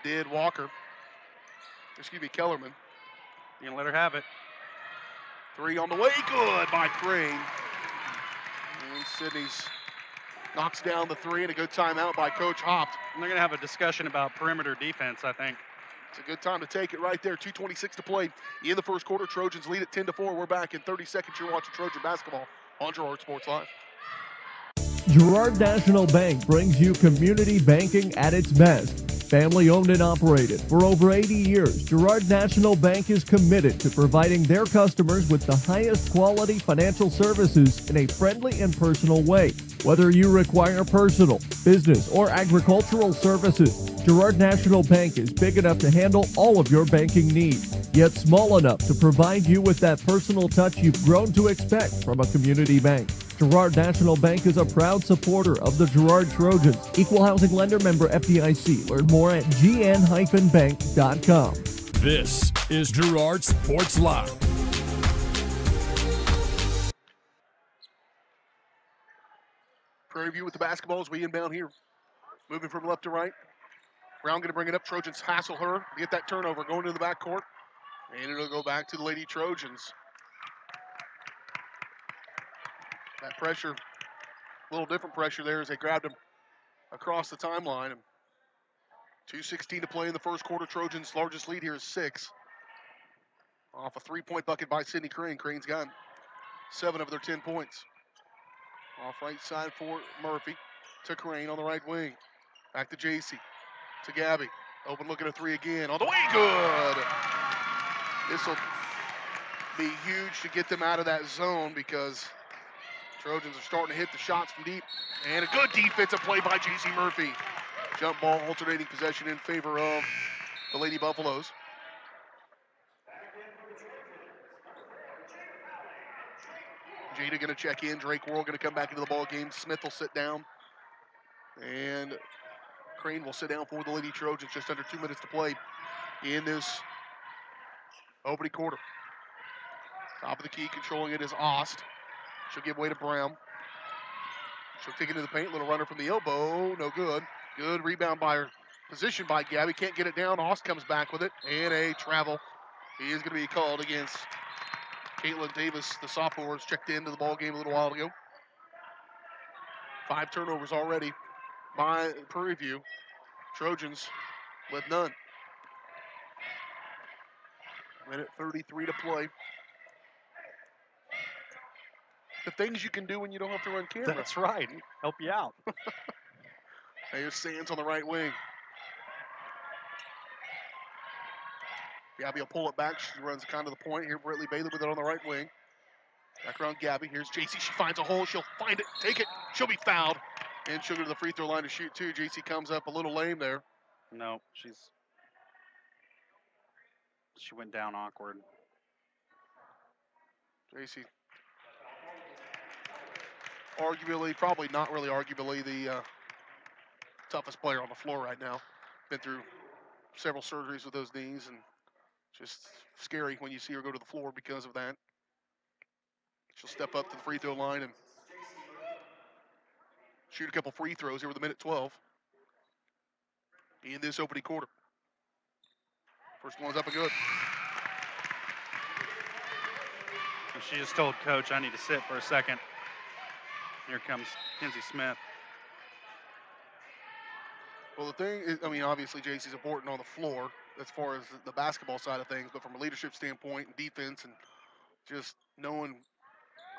Did Walker. Excuse me, Kellerman. You can let her have it. Three on the way. Good by Crane. And Sydney's knocks down the three, and a good timeout by Coach Hopt. And they're going to have a discussion about perimeter defense, I think. It's a good time to take it right there. 2:26 to play in the first quarter. Trojans lead at 10-4. We're back in 30 seconds. You're watching Trojan basketball on Girard Sports Live. Girard National Bank brings you community banking at its best. Family owned and operated for over 80 years, Girard National Bank is committed to providing their customers with the highest quality financial services in a friendly and personal way. Whether you require personal, business, or agricultural services, Girard National Bank is big enough to handle all of your banking needs, yet small enough to provide you with that personal touch you've grown to expect from a community bank. Girard National Bank is a proud supporter of the Girard Trojans. Equal housing lender, member FDIC. Learn more at gn-bank.com. This is Girard Sports Live. Prairie View with the basketball as we inbound here. Moving from left to right. Brown going to bring it up. Trojans hassle her. Get that turnover going to the backcourt. And it'll go back to the Lady Trojans. That pressure, a little different pressure there as they grabbed him across the timeline. 2:16 to play in the first quarter. Trojans' largest lead here is 6. Off a 3-point bucket by Sydney Crane. Crane's got 7 of their 10 points. Off right side for Murphy. to Crane on the right wing. Back to JC. To Gabby. Open look at a three again. On the way, good. This will be huge to get them out of that zone because Trojans are starting to hit the shots from deep. And a good defensive play by JC Murphy. Jump ball alternating possession in favor of the Lady Buffaloes. Jada going to check in. Drake Worrell going to come back into the ball game. Smith will sit down. And Crane will sit down for the Lady Trojans. Just under 2 minutes to play in this opening quarter. Top of the key, controlling it is Ost. She'll give way to Brown. She'll take it into the paint. Little runner from the elbow. No good. Good rebound by her. Position by Gabby. Can't get it down. Ost comes back with it. And a travel. He is going to be called against Caitlin Davis. The sophomore has checked into the ball game a little while ago. 5 turnovers already by Prairie View. Trojans with none. Minute 33 to play. The things you can do when you don't have to run camera. That's right. Help you out. Here's Sands on the right wing. Gabby will pull it back. She runs kind of the point. Here, Britley Bailey with it on the right wing. Back around Gabby. Here's JC. She finds a hole. She'll find it, take it. She'll be fouled. And she'll go to the free throw line to shoot, too. JC comes up a little lame there. No, she went down awkward. JC, arguably, probably not really arguably, the toughest player on the floor right now. Been through several surgeries with those knees, and just scary when you see her go to the floor because of that. She'll step up to the free throw line and shoot a couple free throws here with a minute 12 in this opening quarter. First one's up and good. And she just told Coach, I need to sit for a second. Here comes Kenzie Smith. Well, the thing is, I mean, obviously JC's important on the floor as far as the basketball side of things, but from a leadership standpoint and defense and just knowing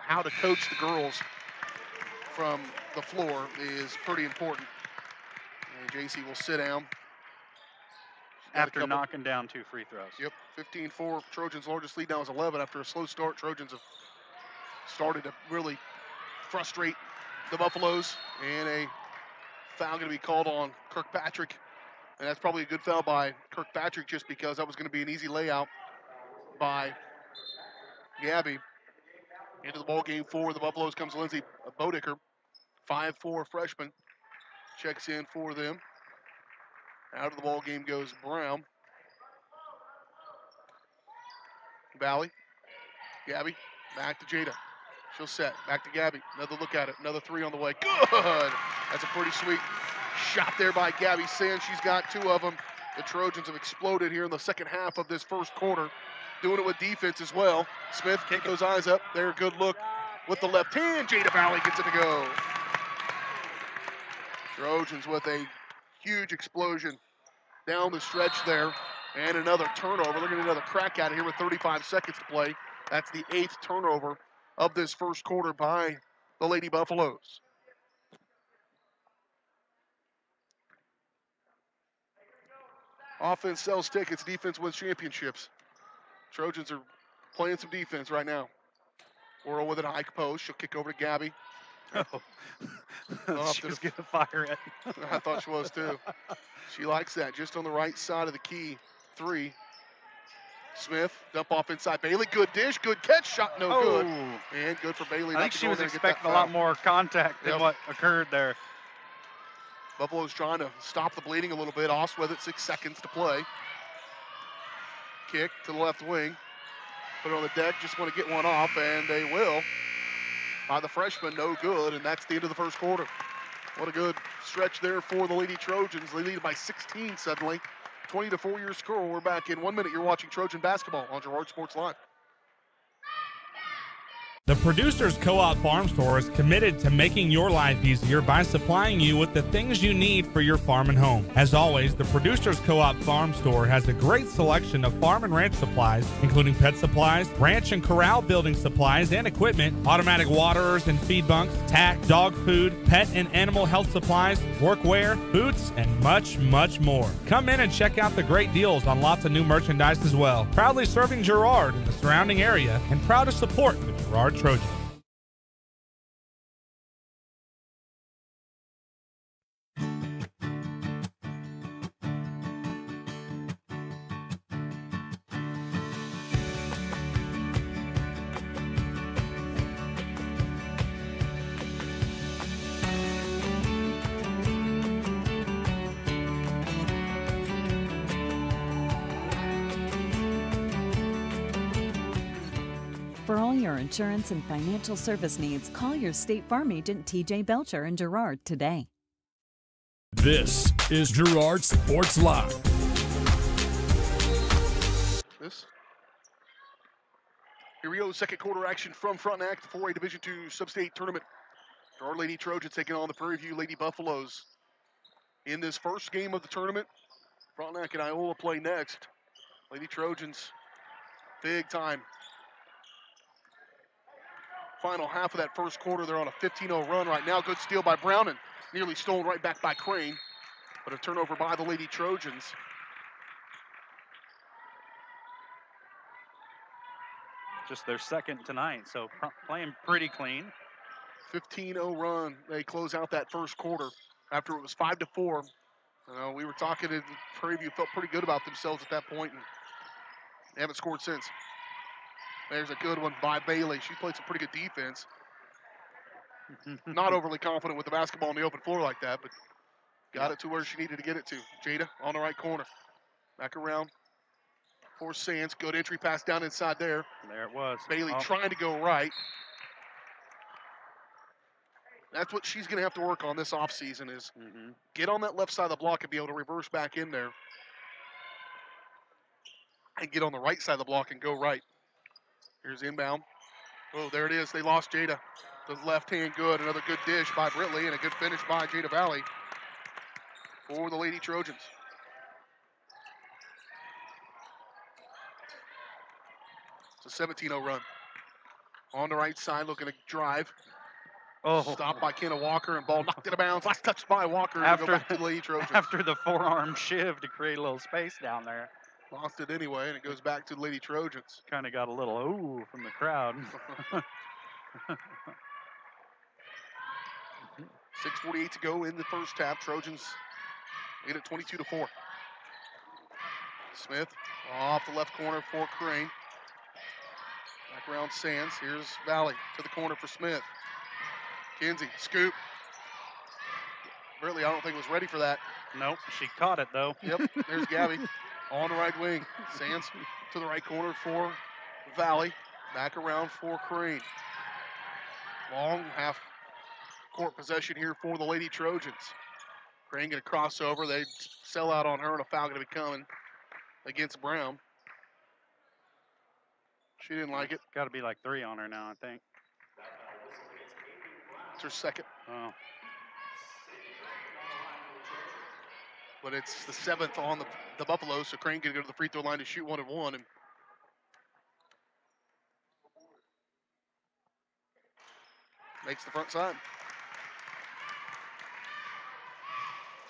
how to coach the girls from the floor is pretty important. And JC will sit down. After knocking down 2 free throws. Yep, 15-4. Trojans' largest lead now is 11. After a slow start, Trojans have started to really frustrate the Buffaloes. And a foul going to be called on Kirkpatrick. And that's probably a good foul by Kirkpatrick just because that was going to be an easy layout by Gabby. Into the ball game for the Buffaloes comes Lindsay Bodicker, 5'4" freshman. Checks in for them. Out of the ball game goes Brown. Valley. Gabby. Back to Jada. She'll set. Back to Gabby. Another look at it. Another 3 on the way. Good! That's a pretty sweet shot there by Gabby Sands. She's got 2 of them. The Trojans have exploded here in the second half of this first quarter. Doing it with defense as well. Smith kick those eyes up. There, good look with the left hand. Jada Valley gets it to go. Trojans with a huge explosion down the stretch there. And another turnover. They're getting another crack at it here with 35 seconds to play. That's the 8th turnover of this first quarter by the Lady Buffaloes. Offense sells tickets, defense wins championships. Trojans are playing some defense right now. Worrell with it, high post. She'll kick over to Gabby. She was going to fire it. I thought she was too. She likes that. Just on the right side of the key. 3. Smith, dump off inside Bailey. Good dish, good catch, shot no good. And good for Bailey. I think she was expecting a lot more contact than what occurred there. Buffalo's trying to stop the bleeding a little bit. Ost with it, 6 seconds to play. Kick to the left wing. Put it on the deck, just want to get one off, and they will. By the freshman, no good, and that's the end of the first quarter. What a good stretch there for the Lady Trojans. They lead by 16 suddenly. 20-4 your score. We're back in 1 minute. You're watching Trojan basketball on Girard Sports Live. The Producers Co-op Farm Store is committed to making your life easier by supplying you with the things you need for your farm and home. As always, the Producers Co-op Farm Store has a great selection of farm and ranch supplies, including pet supplies, ranch and corral building supplies and equipment, automatic waterers and feed bunks, tack, dog food, pet and animal health supplies, workwear, boots, and much, much more. Come in and check out the great deals on lots of new merchandise as well. Proudly serving Girard and the surrounding area, and proud to support the Girard Trojans. For all your insurance and financial service needs, call your State Farm agent TJ Belcher in Girard today. This is Girard Sports Live. Here we go, second quarter action from Frontenac, the 4A Division II Sub-State Tournament. Girard Lady Trojans taking on the Prairie View Lady Buffaloes. In this first game of the tournament, Frontenac and Iola play next. Lady Trojans, big time. Final half of that first quarter, they're on a 15-0 run right now. Good steal by Brown and nearly stolen right back by Crane. But a turnover by the Lady Trojans. Just their second tonight, so playing pretty clean. 15-0 run. They close out that first quarter after it was 5-4. We were talking, and Prairie View felt pretty good about themselves at that point, and they haven't scored since. There's a good one by Bailey. She played some pretty good defense. Not overly confident with the basketball on the open floor like that, but got it to where she needed to get it to. Jada on the right corner. Back around for Sands. Good entry pass down inside there. There it was. Bailey trying to go right. That's what she's going to have to work on this offseason is get on that left side of the block and be able to reverse back in there. And get on the right side of the block and go right. Here's inbound. Oh, there it is. They lost Jada. The left hand good. Another good dish by Britley and a good finish by Jada Valley for the Lady Trojans. It's a 17-0 run. On the right side, looking to drive. Stopped by Kenna Walker and ball knocked out of bounds. Last touch by Walker. Go back to the Lady Trojans. After the forearm shiv to create a little space down there. Lost it anyway, and it goes back to the Lady Trojans. Kind of got a little ooh from the crowd. 6:48 to go in the first half. Trojans lead at 22-4. Smith off the left corner for Crane. Back around Sands. Here's Valley to the corner for Smith. Kinsey, scoop. Really, I don't think was ready for that. Nope, she caught it though. Yep, there's Gabby. On the right wing, Sands to the right corner for Valley. Back around for Crane. Long half-court possession here for the Lady Trojans. Crane going to cross over. They sell out on her, and a foul going to be coming against Brown. She didn't like it. Got to be like 3 on her now, I think. It's her second. Oh. But it's the 7th on the Buffaloes, so Crane can go to the free throw line to shoot 1 and 1. And makes the front side.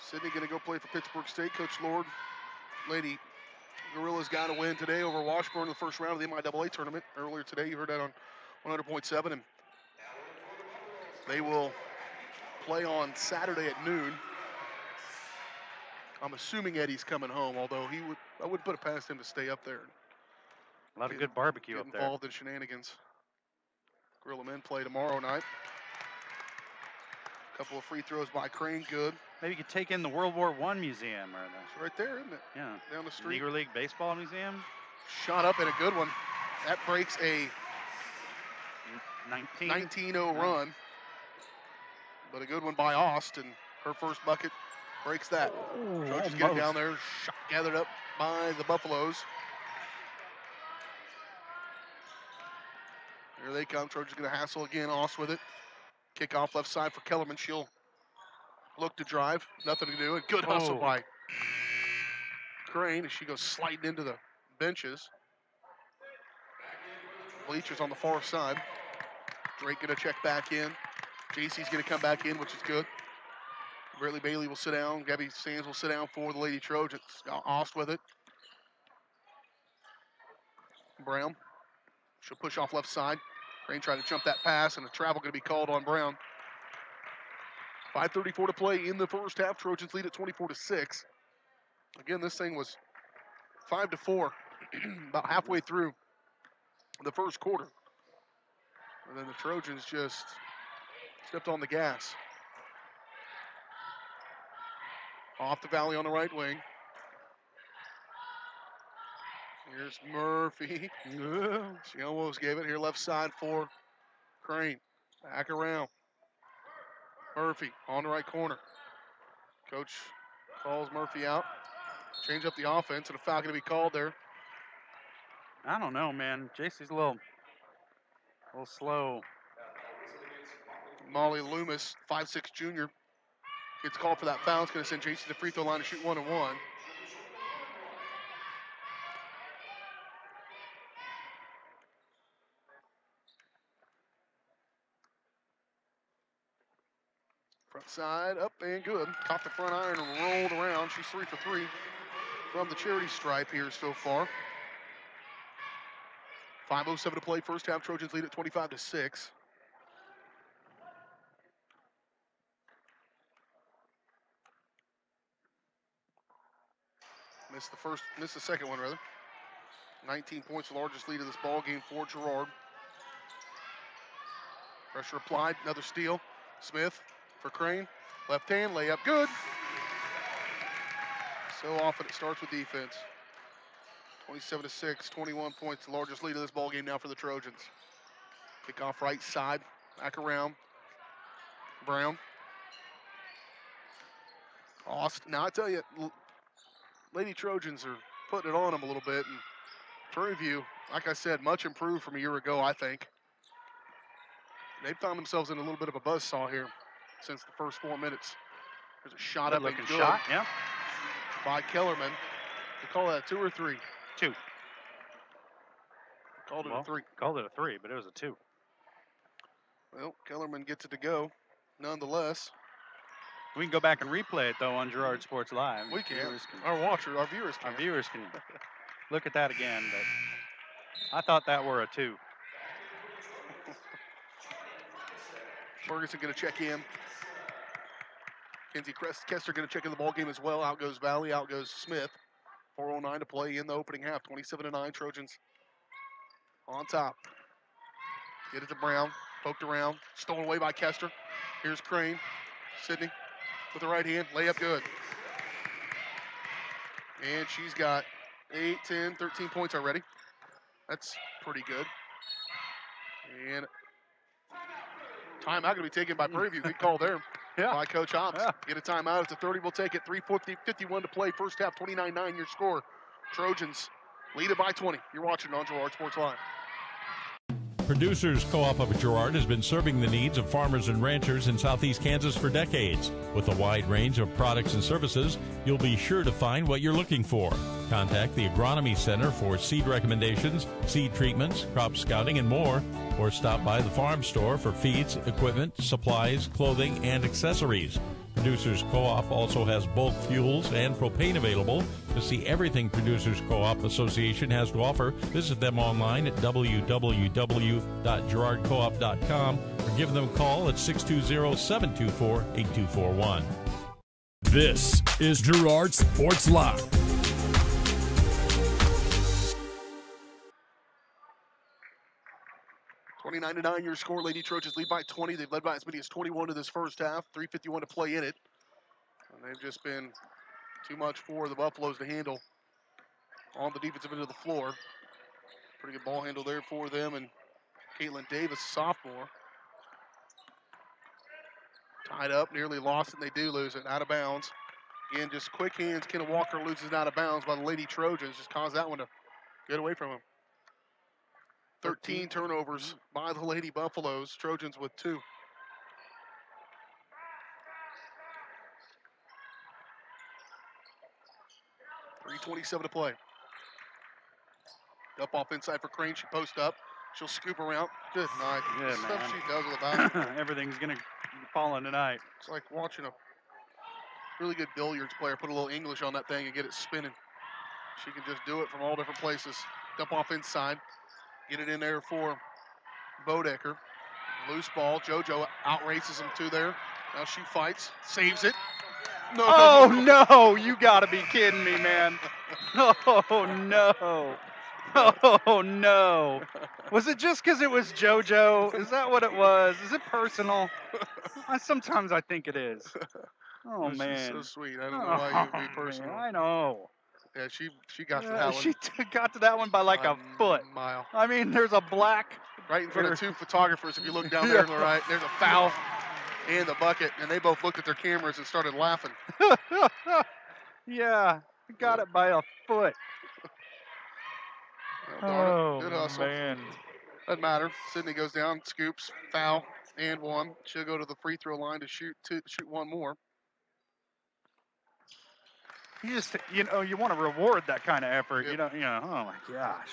Sydney going to go play for Pittsburgh State. Coach Lord, Lady Gorillas got a win today over Washburn in the first round of the MIAA tournament. Earlier today, you heard that on 100.7. And they will play on Saturday at noon. I'm assuming Eddie's coming home, although I wouldn't put it past him to stay up there. A lot of good barbecue up there. Involved in shenanigans. Gorilla men play tomorrow night. A couple of free throws by Crane, good. Maybe you could take in the World War I museum. It's right there, isn't it? Yeah. Down the street. Negro League Baseball Museum. Shot up and a good one. That breaks a 19-0 run. But a good one by Austin. Her first bucket breaks that. Trojans get it down there. Shot gathered up by the Buffaloes. Here they come. Trojans going to hassle again. Oss with it. Kick off left side for Kellerman. She'll look to drive. Nothing to do. And good hustle by Crane as she goes sliding into the benches. Bleachers on the far side. Drake going to check back in. JC's going to come back in, which is good. Brittany Bailey will sit down. Gabby Sands will sit down for the Lady Trojans. Ost with it. Brown. She'll push off left side. Crane trying to jump that pass, and a travel going to be called on Brown. 5:34 to play in the first half. Trojans lead at 24-6. Again, this thing was 5-4 about halfway through the first quarter. And then the Trojans just stepped on the gas. Off the Valley on the right wing. Here's Murphy. She almost gave it. Here left side for Crane. Back around. Murphy on the right corner. Coach calls Murphy out. Change up the offense, and a foul going to be called there. I don't know, man. JC's a little slow. Molly Loomis, 5'6" junior, gets called for that foul. It's going to send JC to the free throw line to shoot 1-1. Front side, up and good. Caught the front iron and rolled around. She's 3 for 3 from the charity stripe here so far. 5:07 to play, first half. Trojans lead at 25-6. Missed the second one rather. 19 points, the largest lead of this ball game for Girard. Pressure applied, another steal. Smith for Crane, left hand, layup, good. So often it starts with defense. 27-6, 21 points, the largest lead of this ball game now for the Trojans. Kick off right side, back around. Brown. Austin. Now I tell you, Lady Trojans are putting it on them a little bit. And Prairie View, like I said, much improved from a year ago, I think. They found themselves in a little bit of a buzzsaw here since the first 4 minutes. There's a shot up and good shot, yeah. By Kellerman. They call that a 2 or 3? 2. Called it a 3. Called it a 3, but it was a 2. Well, Kellerman gets it to go, nonetheless. We can go back and replay it, though, on Girard Sports Live. We can. Our viewers can. Our viewers can look at that again, but I thought that were a 2. Ferguson going to check in. Kenzie Kester going to check in the ball game as well. Out goes Valley, out goes Smith. 4:09 to play in the opening half. 27-9, Trojans on top. Get it to Brown, poked around, stolen away by Kester. Here's Crane, Sydney with the right hand, layup good. And she's got 8, 10, 13 points already. That's pretty good. And timeout going to be taken by Prairie View. Good call there by Coach Hobbs. Yeah. Get a timeout. It's a 30. We'll take it. 3:51 to play. First half, 29-9 your score. Trojans lead it by 20. You're watching on Girard Sports Live. Producers Co-op of Girard has been serving the needs of farmers and ranchers in southeast Kansas for decades. With a wide range of products and services, you'll be sure to find what you're looking for. Contact the Agronomy Center for seed recommendations, seed treatments, crop scouting, and more, or stop by the farm store for feeds, equipment, supplies, clothing, and accessories. Producers Co-op also has bulk fuels and propane available. To see everything Producers Co-op Association has to offer, visit them online at www.girardcoop.com or give them a call at 620-724-8241. This is Girard Sports Live. (29-9) your score. Lady Trojans lead by 20. They've led by as many as 21 in this first half. 3:51 to play in it. And they've just been too much for the Buffaloes to handle on the defensive end of the floor. Pretty good ball handle there for them. And Caitlin Davis, sophomore. Tied up, nearly lost it, and they do lose it. Out of bounds. Again, just quick hands. Kenna Walker loses it out of bounds by the Lady Trojans. Just caused that one to get away from him. 13 turnovers by the Lady Buffaloes. Trojans with 2. .327 to play. Up off inside for Crane. She posts up. She'll scoop around. Good night. Good, Stuff man. she does with the basketball. Everything's going to fall in tonight. It's like watching a really good billiards player put a little English on that thing and get it spinning. She can just do it from all different places. Dump off inside. Get it in there for Bodecker. Loose ball. JoJo outraces him to there. Now she fights. Saves it. No, you got to be kidding me, man. Oh, no. Oh, no. Was it just because it was JoJo? Is that what it was? Is it personal? Sometimes I think it is. Oh, This man. is so sweet. I don't know why you would be personal. Man, I know. Yeah, she got to that one. She got to that one by like a foot. Mile. I mean, there's a black. Right in front of 2 photographers. If you look down there on the right, there's a foul and the bucket. And they both looked at their cameras and started laughing. Yeah, got it by a foot. Well, darn it. Good Oh, hustle. man. Doesn't matter. Sydney goes down, scoops, foul, and 1. She'll go to the free throw line to shoot 1 more. You just, you want to reward that kind of effort. Yep. Oh my gosh.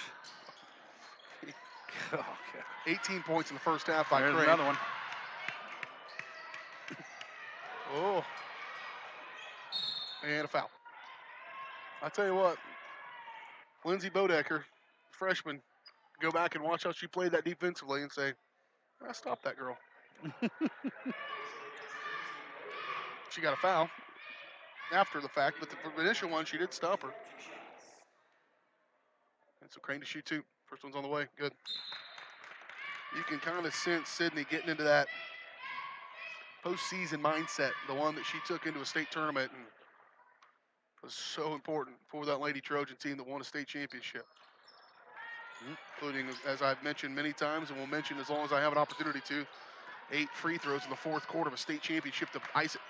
Oh, God. 18 points in the first half by There's Craig. another one. Oh. And a foul. I tell you what, Lindsay Bodecker, freshman, go back and watch how she played that defensively and say, I stopped that girl. She got a foul after the fact, but the initial one, she did stop her. And so Crane to shoot 2. First one's on the way. Good. You can kind of sense Sydney getting into that postseason mindset, the one that she took into a state tournament and was so important for that Lady Trojan team that won a state championship. Including, as I've mentioned many times and will mention as long as I have an opportunity to, 8 free throws in the 4th quarter of a state championship to ice it.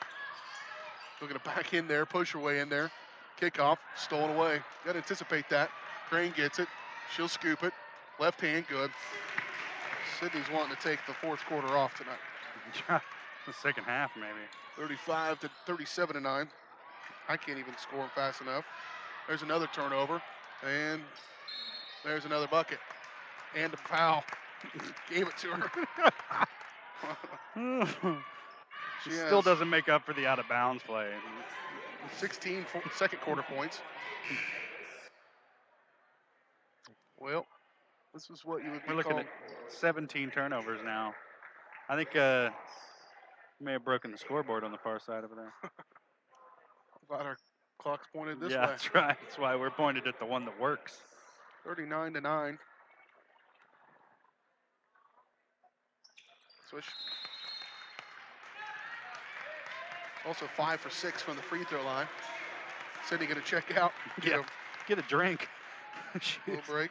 Looking to back in there, push her way in there. Kickoff, stolen away. Got to anticipate that. Crane gets it. She'll scoop it. Left hand, good. Sydney's wanting to take the 4th quarter off tonight. The second half, maybe. 35 to 37 to 9. I can't even score them fast enough. There's another turnover, and there's another bucket. And a foul. Gave it to her. She still doesn't make up for the out of bounds play. 16 second quarter points. Well, this is what you would be We're looking called. at 17 turnovers now. I think may have broken the scoreboard on the far side over there. Glad our clock's pointed this way. Yeah, that's right. That's why we're pointed at the one that works. 39 to 9. Switch. Also 5 for 6 from the free throw line. Sydney going to check out. Get a drink. Little break.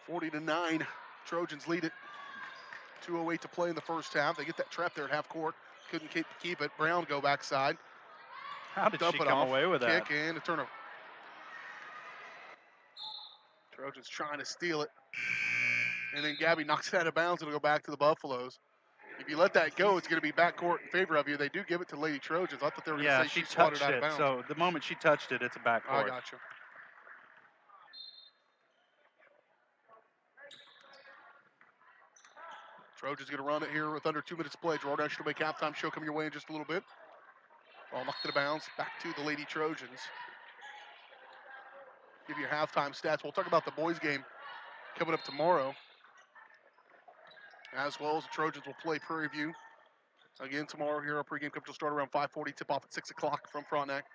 40 to 9. Trojans lead it. 2:08 to play in the first half. They get that trap there at half court. Couldn't keep it. Brown go backside. How did Dump she it come off. away with that? Kick and a turnover. Trojans trying to steal it. And then Gabby knocks it out of bounds. It'll go back to the Buffaloes. If you let that go, it's going to be backcourt in favor of you. They do give it to Lady Trojans. I thought they were going to say she swatted touched out of it. bounds. So the moment she touched it, it's a backcourt. I got you. Trojans going to run it here with under 2 minutes to play. Girard National make halftime show coming your way in just a little bit. Ball knocked out of bounds. Back to the Lady Trojans. Give you your halftime stats. We'll talk about the boys game coming up tomorrow. As well as the Trojans will play Prairie View again tomorrow here. Our pregame coverage will start around 5:40. Tip off at 6 o'clock from Frontenac.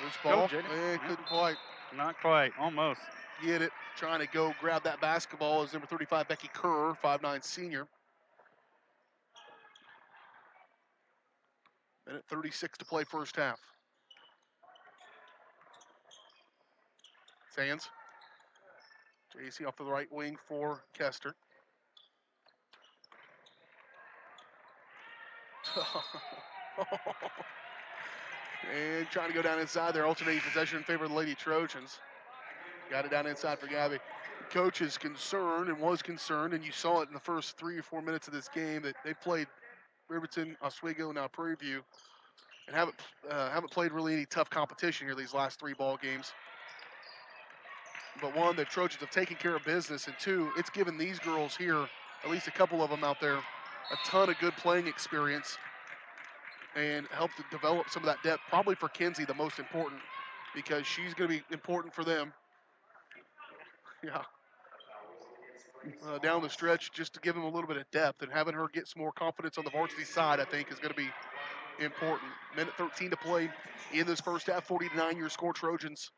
Loose ball. Couldn't quite. Not quite. Almost. Get it. Trying to go grab that basketball is number 35, Becky Kerr, 5'9" senior. Minute 36 to play first half. Sands. JC off to the right wing for Kester. And trying to go down inside there, alternating possession in favor of the Lady Trojans. Got it down inside for Gabby. Coach is concerned and was concerned, and you saw it in the first 3 or 4 minutes of this game that they played Riverton, Oswego, now Prairie View, and haven't played really any tough competition here these last 3 ball games. But one, the Trojans have taken care of business, and two, it's given these girls here, at least a couple of them out there, a ton of good playing experience and helped to develop some of that depth, probably for Kinsey the most important, because she's going to be important for them. Yeah. Down the stretch, just to give them a little bit of depth, and having her get some more confidence on the varsity side, I think, is going to be important. Minute 13 to play in this first half. 40-9 your score. Trojans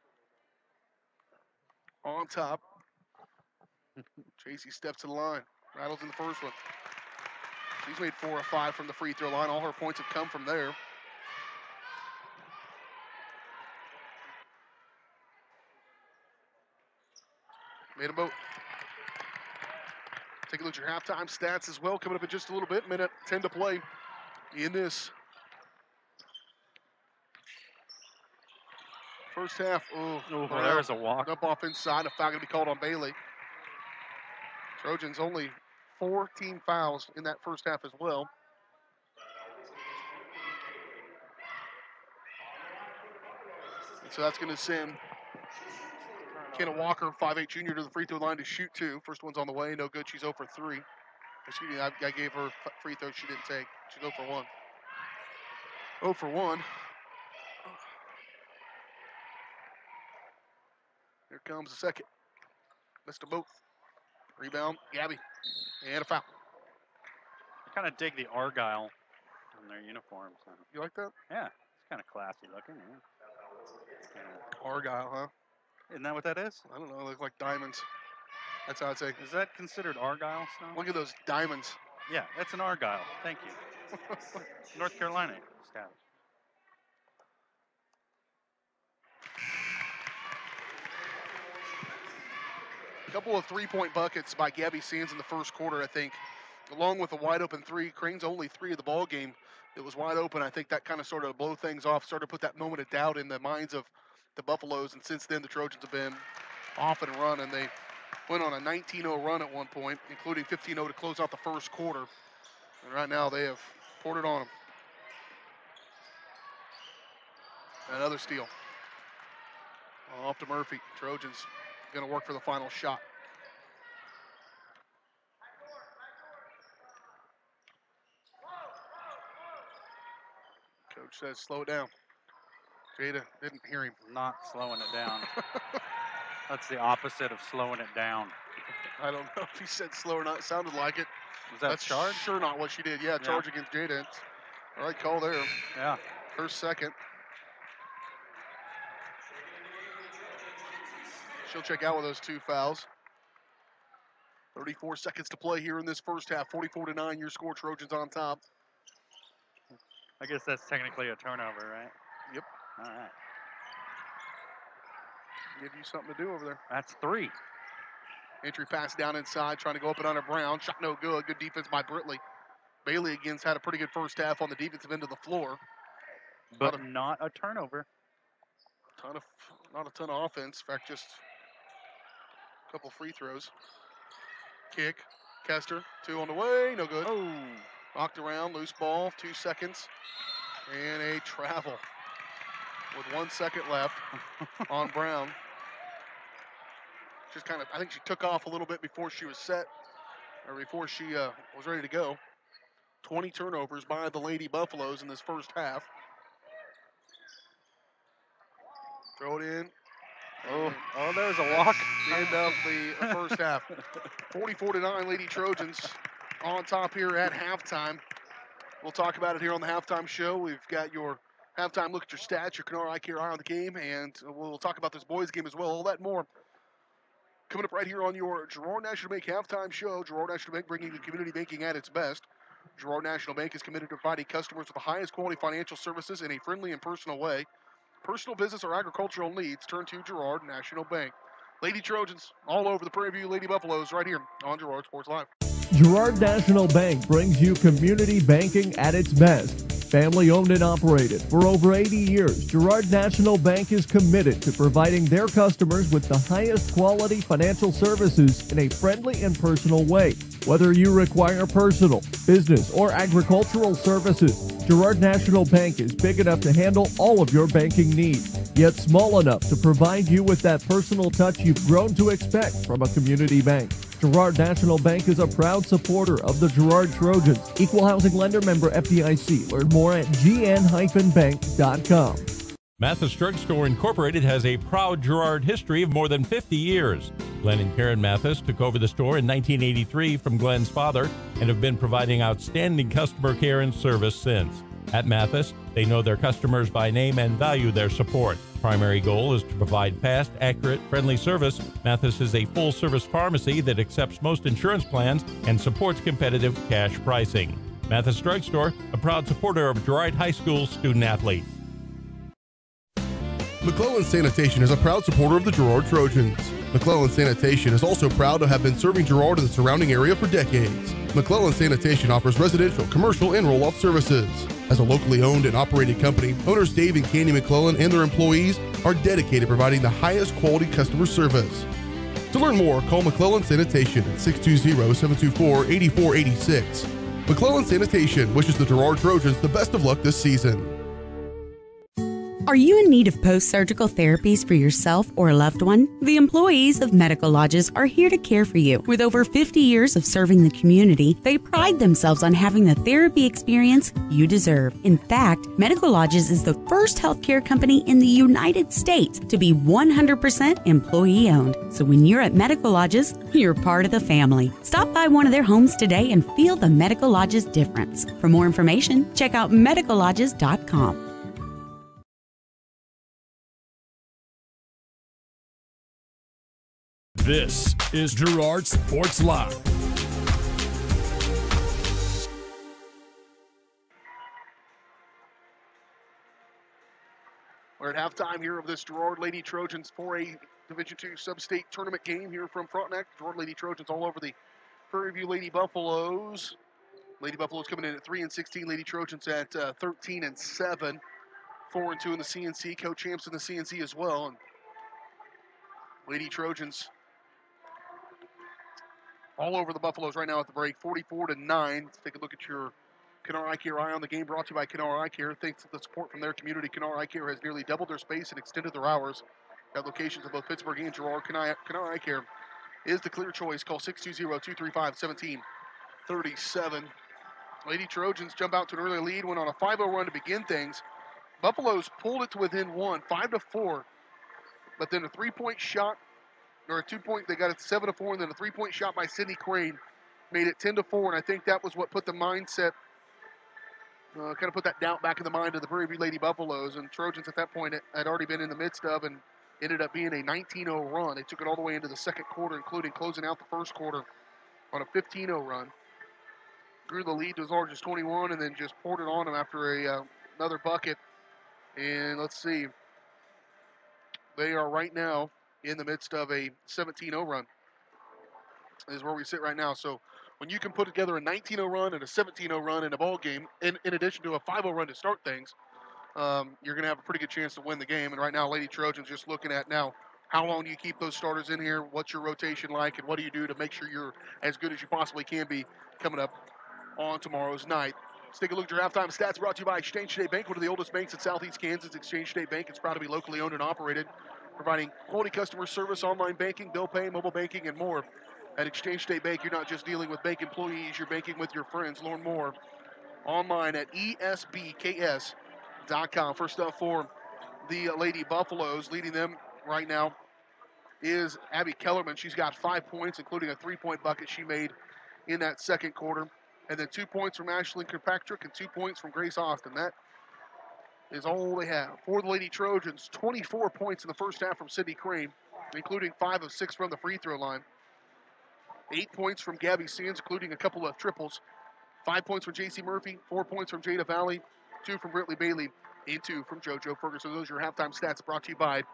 on top. Tracy steps to the line. Rattles in the first one. She's made 4 of 5 from the free throw line. All her points have come from there. Made a boat. Take a look at your halftime stats as well. Coming up in just a little bit. Minute 10 to play in this first half. There's a walk. Dump off inside. A foul going to be called on Bailey. Trojans only 4 team fouls in that first half as well. And so that's going to send Kenna Walker, 5'8" junior, to the free throw line to shoot 2. First one's on the way. No good. She's 0 for 3. Excuse me, I gave her free throw she didn't take. She's 0 for 1. 0 for 1. Here comes the second. Missed them both. Rebound, Gabby. And a foul. I kind of dig the Argyle in their uniforms. You like that? Yeah, it's kind of classy looking. Yeah. Argyle, huh? Isn't that what that is? I don't know. They look like diamonds. That's how I'd say. Is that considered Argyle snow? Look at those diamonds. Yeah, that's an Argyle. Thank you. North Carolina staff. A couple of three-point buckets by Gabby Sands in the first quarter, I think, along with a wide-open 3. Crane's only 3 of the ball game. It was wide open. I think that kind of sort of blow things off, started to put that moment of doubt in the minds of the Buffaloes, and since then the Trojans have been off and running. They went on a 19-0 run at one point, including 15-0 to close out the first quarter. And right now they have poured it on them. Another steal. Off to Murphy. Trojans going to work for the final shot. Coach says slow it down. Jada didn't hear him. Not slowing it down. That's the opposite of slowing it down. I don't know if he said slow or not. It sounded like it. Was that That's charge? Sure not what she did. Yeah, charge against Jada. It's all right call there. Yeah. Her second. She'll check out with those 2 fouls. 34 seconds to play here in this first half. 44-9, your score. Trojans on top. I guess that's technically a turnover, right? Yep. All right. Give you something to do over there. That's 3. Entry pass down inside, trying to go up and under Brown. Shot no good. Good defense by Britley. Bailey again's had a pretty good first half on the defensive end of the floor. But not a turnover. Not a ton of offense. In fact, just a couple free throws. Kick. Kester. 2 on the way. No good. Oh. Knocked around. Loose ball. 2 seconds. And a travel. With 1 second left on Brown. Just kind of, I think she took off a little bit before she was set, or before she was ready to go. 20 turnovers by the Lady Buffaloes in this first half. Throw it in. Oh, there's a walk. The end of the first half. 44-9, Lady Trojans on top here at halftime. We'll talk about it here on the halftime show. We've got your halftime look at your stats, your Kenora Eye Care Eye on the game, and we'll talk about this boys game as well. All that and more coming up right here on your Girard National Bank halftime show. Girard National Bank bringing the community banking at its best. Girard National Bank is committed to providing customers with the highest quality financial services in a friendly and personal way. Personal business or agricultural needs, turn to Girard National Bank. Lady Trojans all over the Prairie View Lady Buffaloes right here on Girard Sports Live. Girard National Bank brings you community banking at its best. Family owned and operated for over 80 years, Girard National Bank is committed to providing their customers with the highest quality financial services in a friendly and personal way. Whether you require personal, business, or agricultural services, Girard National Bank is big enough to handle all of your banking needs, yet small enough to provide you with that personal touch you've grown to expect from a community bank. Girard National Bank is a proud supporter of the Girard Trojans. Equal housing lender, member FDIC. Learn more at gn-bank.com. Mathis Drug Store Incorporated has a proud Girard history of more than 50 years. Glenn and Karen Mathis took over the store in 1983 from Glenn's father and have been providing outstanding customer care and service since. At Mathis, they know their customers by name and value their support. Primary goal is to provide fast, accurate, friendly service. Mathis is a full-service pharmacy that accepts most insurance plans and supports competitive cash pricing. Mathis Drug Store, a proud supporter of Girard High School student-athletes. McClellan Sanitation is a proud supporter of the Girard Trojans. McClellan Sanitation is also proud to have been serving Girard and the surrounding area for decades. McClellan Sanitation offers residential, commercial, and roll-off services. As a locally owned and operated company, owners Dave and Candy McClellan and their employees are dedicated to providing the highest quality customer service. To learn more, call McClellan Sanitation at 620-724-8486. McClellan Sanitation wishes the Girard Trojans the best of luck this season. Are you in need of post-surgical therapies for yourself or a loved one? The employees of Medical Lodges are here to care for you. With over 50 years of serving the community, they pride themselves on having the therapy experience you deserve. In fact, Medical Lodges is the first healthcare company in the United States to be 100% employee-owned. So when you're at Medical Lodges, you're part of the family. Stop by one of their homes today and feel the Medical Lodges difference. For more information, check out medicallodges.com. This is Girard Sports Live. We're at halftime here of this Girard Lady Trojans 4A Division II Sub-State Tournament game here from Frontenac. Girard Lady Trojans all over the Prairie View Lady Buffaloes. Lady Buffaloes coming in at 3-16. Lady Trojans at 13-7. 4-2 in the CNC. Co-champs in the CNC as well. And Lady Trojans all over the Buffaloes right now at the break, 44-9. Let's take a look at your Kennar Eye Care Eye on the game, brought to you by Kennar Eye Care. Thanks to the support from their community, Kennar Eye Care has nearly doubled their space and extended their hours. Got locations in both Pittsburgh and Girard. Kennar Eye Care is the clear choice. Call 620-235-1737. Lady Trojans jump out to an early lead, went on a 5-0 run to begin things. Buffaloes pulled it to within one, 5-4, but then a three-point shot, or a 2-point, they got it 7-4, and then a 3-point shot by Sydney Crane made it 10-4, and I think that was what put the mindset, kind of put that doubt back in the mind of the Prairie View Lady Buffaloes, and Trojans at that point had already been in the midst of and ended up being a 19-0 run. They took it all the way into the second quarter, including closing out the first quarter on a 15-0 run. Grew the lead to as large as 21, and then just poured it on them after another bucket. And let's see, they are right now in the midst of a 17-0 run is where we sit right now. So when you can put together a 19-0 run and a 17-0 run in a ball game, in addition to a 5-0 run to start things, you're going to have a pretty good chance to win the game. And right now, Lady Trojans just looking at now, how long do you keep those starters in here? What's your rotation like? And what do you do to make sure you're as good as you possibly can be coming up on tomorrow's night? Let's take a look at your halftime stats brought to you by Exchange State Bank, one of the oldest banks in Southeast Kansas. Exchange State Bank is proud to be locally owned and operated, providing quality customer service, online banking, bill pay, mobile banking, and more. At Exchange State Bank, you're not just dealing with bank employees, you're banking with your friends. Learn more online at esbks.com. First up for the Lady Buffaloes, leading them right now is Abby Kellerman. She's got 5 points, including a 3-point bucket she made in that second quarter. And then 2 points from Ashlyn Kirkpatrick and 2 points from Grace Austin. That is all they have. For the Lady Trojans, 24 points in the first half from Sydney Crane, including 5 of 6 from the free throw line. 8 points from Gabby Sands, including a couple of triples. 5 points from J.C. Murphy, 4 points from Jada Valley, 2 from Britley Bailey, and 2 from JoJo Ferguson. Those are your halftime stats brought to you by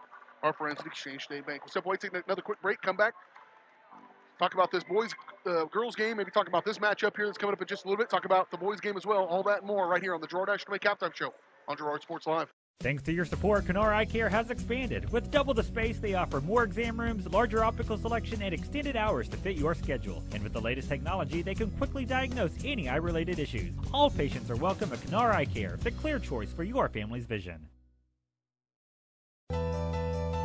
our friends at Exchange State Bank. We'll step away, take another quick break, come back. talk about this girls game, maybe talk about this matchup here that's coming up in just a little bit, talk about the boys game as well, all that and more right here on the Girard National Bank Halftime Show on Girard Sports Live. Thanks to your support, Kenora Eye Care has expanded. With double the space, they offer more exam rooms, larger optical selection, and extended hours to fit your schedule. And with the latest technology, they can quickly diagnose any eye-related issues. All patients are welcome at Kenora Eye Care, the clear choice for your family's vision.